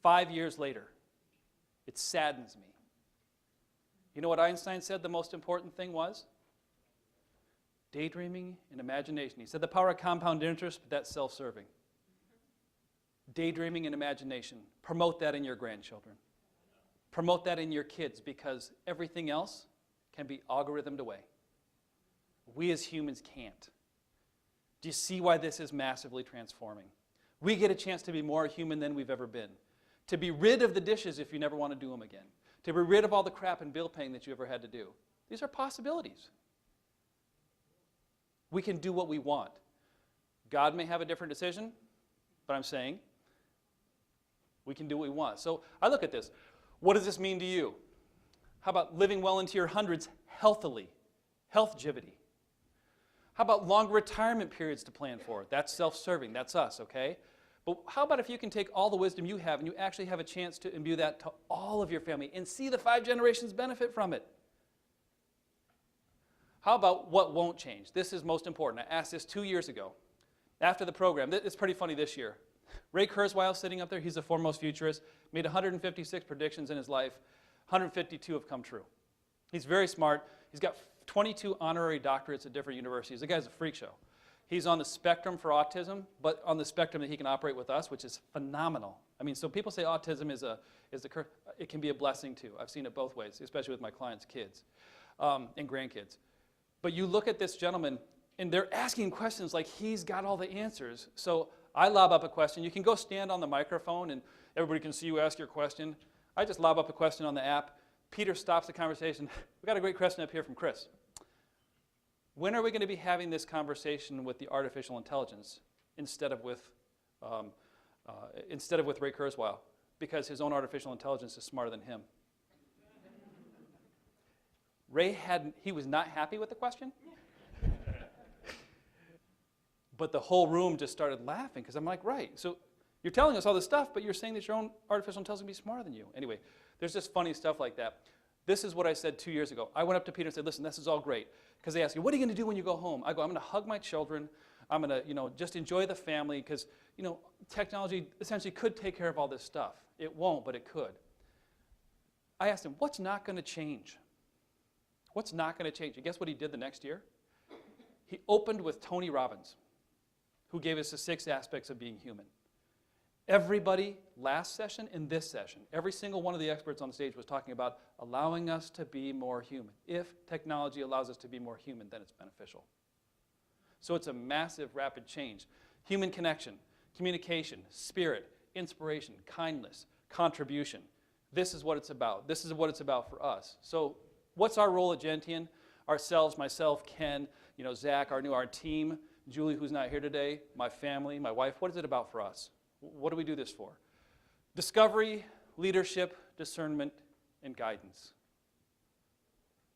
5 years later. It saddens me. You know what Einstein said the most important thing was? Daydreaming and imagination. He said the power of compound interest, but that's self-serving. Daydreaming and imagination. Promote that in your grandchildren. Promote that in your kids, because everything else can be algorithmed away. We as humans can't. Do you see why this is massively transforming? We get a chance to be more human than we've ever been. To be rid of the dishes if you never want to do them again. To be rid of all the crap and bill paying that you ever had to do. These are possibilities. We can do what we want. God may have a different decision, but I'm saying we can do what we want. So I look at this. What does this mean to you? How about living well into your hundreds healthily? Healthgivity. How about long retirement periods to plan for? That's self-serving. That's us, okay? But how about if you can take all the wisdom you have and you actually have a chance to imbue that to all of your family and see the 5 generations benefit from it? How about what won't change? This is most important. I asked this 2 years ago after the program. It's pretty funny this year. Ray Kurzweil sitting up there, he's the foremost futurist, made 156 predictions in his life. 152 have come true. He's very smart. He's got 22 honorary doctorates at different universities. The guy's a freak show. He's on the spectrum for autism, but on the spectrum that he can operate with us, which is phenomenal. I mean, so people say autism is a curse. It can be a blessing too. I've seen it both ways, especially with my clients' kids and grandkids. But you look at this gentleman, and they're asking questions like he's got all the answers. So I lob up a question. You can go stand on the microphone, and everybody can see you ask your question. I just lob up a question on the app. Peter stops the conversation. We've got a great question up here from Chris. When are we going to be having this conversation with the artificial intelligence instead of with Ray Kurzweil? Because his own artificial intelligence is smarter than him. He was not happy with the question. But the whole room just started laughing because I'm like, right. So you're telling us all this stuff, but you're saying that your own artificial intelligence will be smarter than you. Anyway, there's just funny stuff like that. This is what I said 2 years ago. I went up to Peter and said, listen, this is all great. Because they ask you, what are you going to do when you go home? I go, I'm going to hug my children. I'm going to, just enjoy the family because, technology essentially could take care of all this stuff. It won't, but it could. I asked him, what's not going to change? What's not going to change? And guess what he did the next year? He opened with Tony Robbins, who gave us the 6 aspects of being human. Everybody, last session and this session, every single one of the experts on stage was talking about allowing us to be more human. If technology allows us to be more human, then it's beneficial. So it's a massive, rapid change. Human connection, communication, spirit, inspiration, kindness, contribution. This is what it's about. This is what it's about for us. So what's our role at Gentian? Ourselves, myself, Ken, Zach, our team, Julie, who's not here today, my family, my wife. What is it about for us? What do we do this for? Discovery, leadership, discernment, and guidance.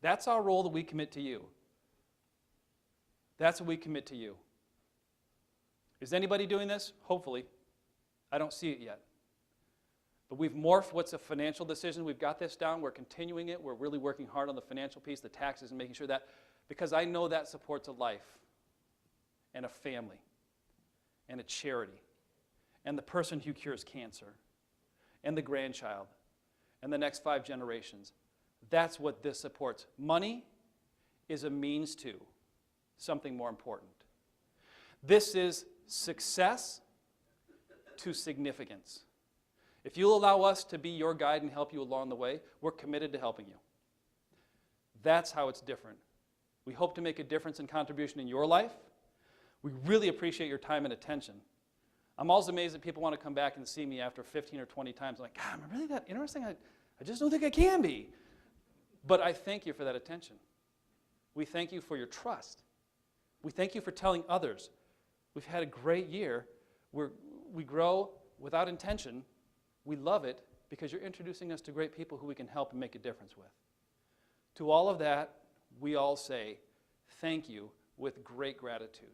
That's our role that we commit to you. That's what we commit to you. Is anybody doing this? Hopefully. I don't see it yet. But we've morphed what's a financial decision. We've got this down. We're continuing it. We're really working hard on the financial piece, the taxes, and making sure that, because I know that supports a life and a family and a charity and the person who cures cancer and the grandchild and the next 5 generations. That's what this supports. Money is a means to something more important. This is success to significance. If you'll allow us to be your guide and help you along the way, we're committed to helping you. That's how it's different. We hope to make a difference and contribution in your life. We really appreciate your time and attention. I'm always amazed that people want to come back and see me after 15 or 20 times. I'm like, God, am I really that interesting? I just don't think I can be. But I thank you for that attention. We thank you for your trust. We thank you for telling others. We've had a great year. We grow without intention. We love it because you're introducing us to great people who we can help and make a difference with. To all of that, we all say thank you with great gratitude.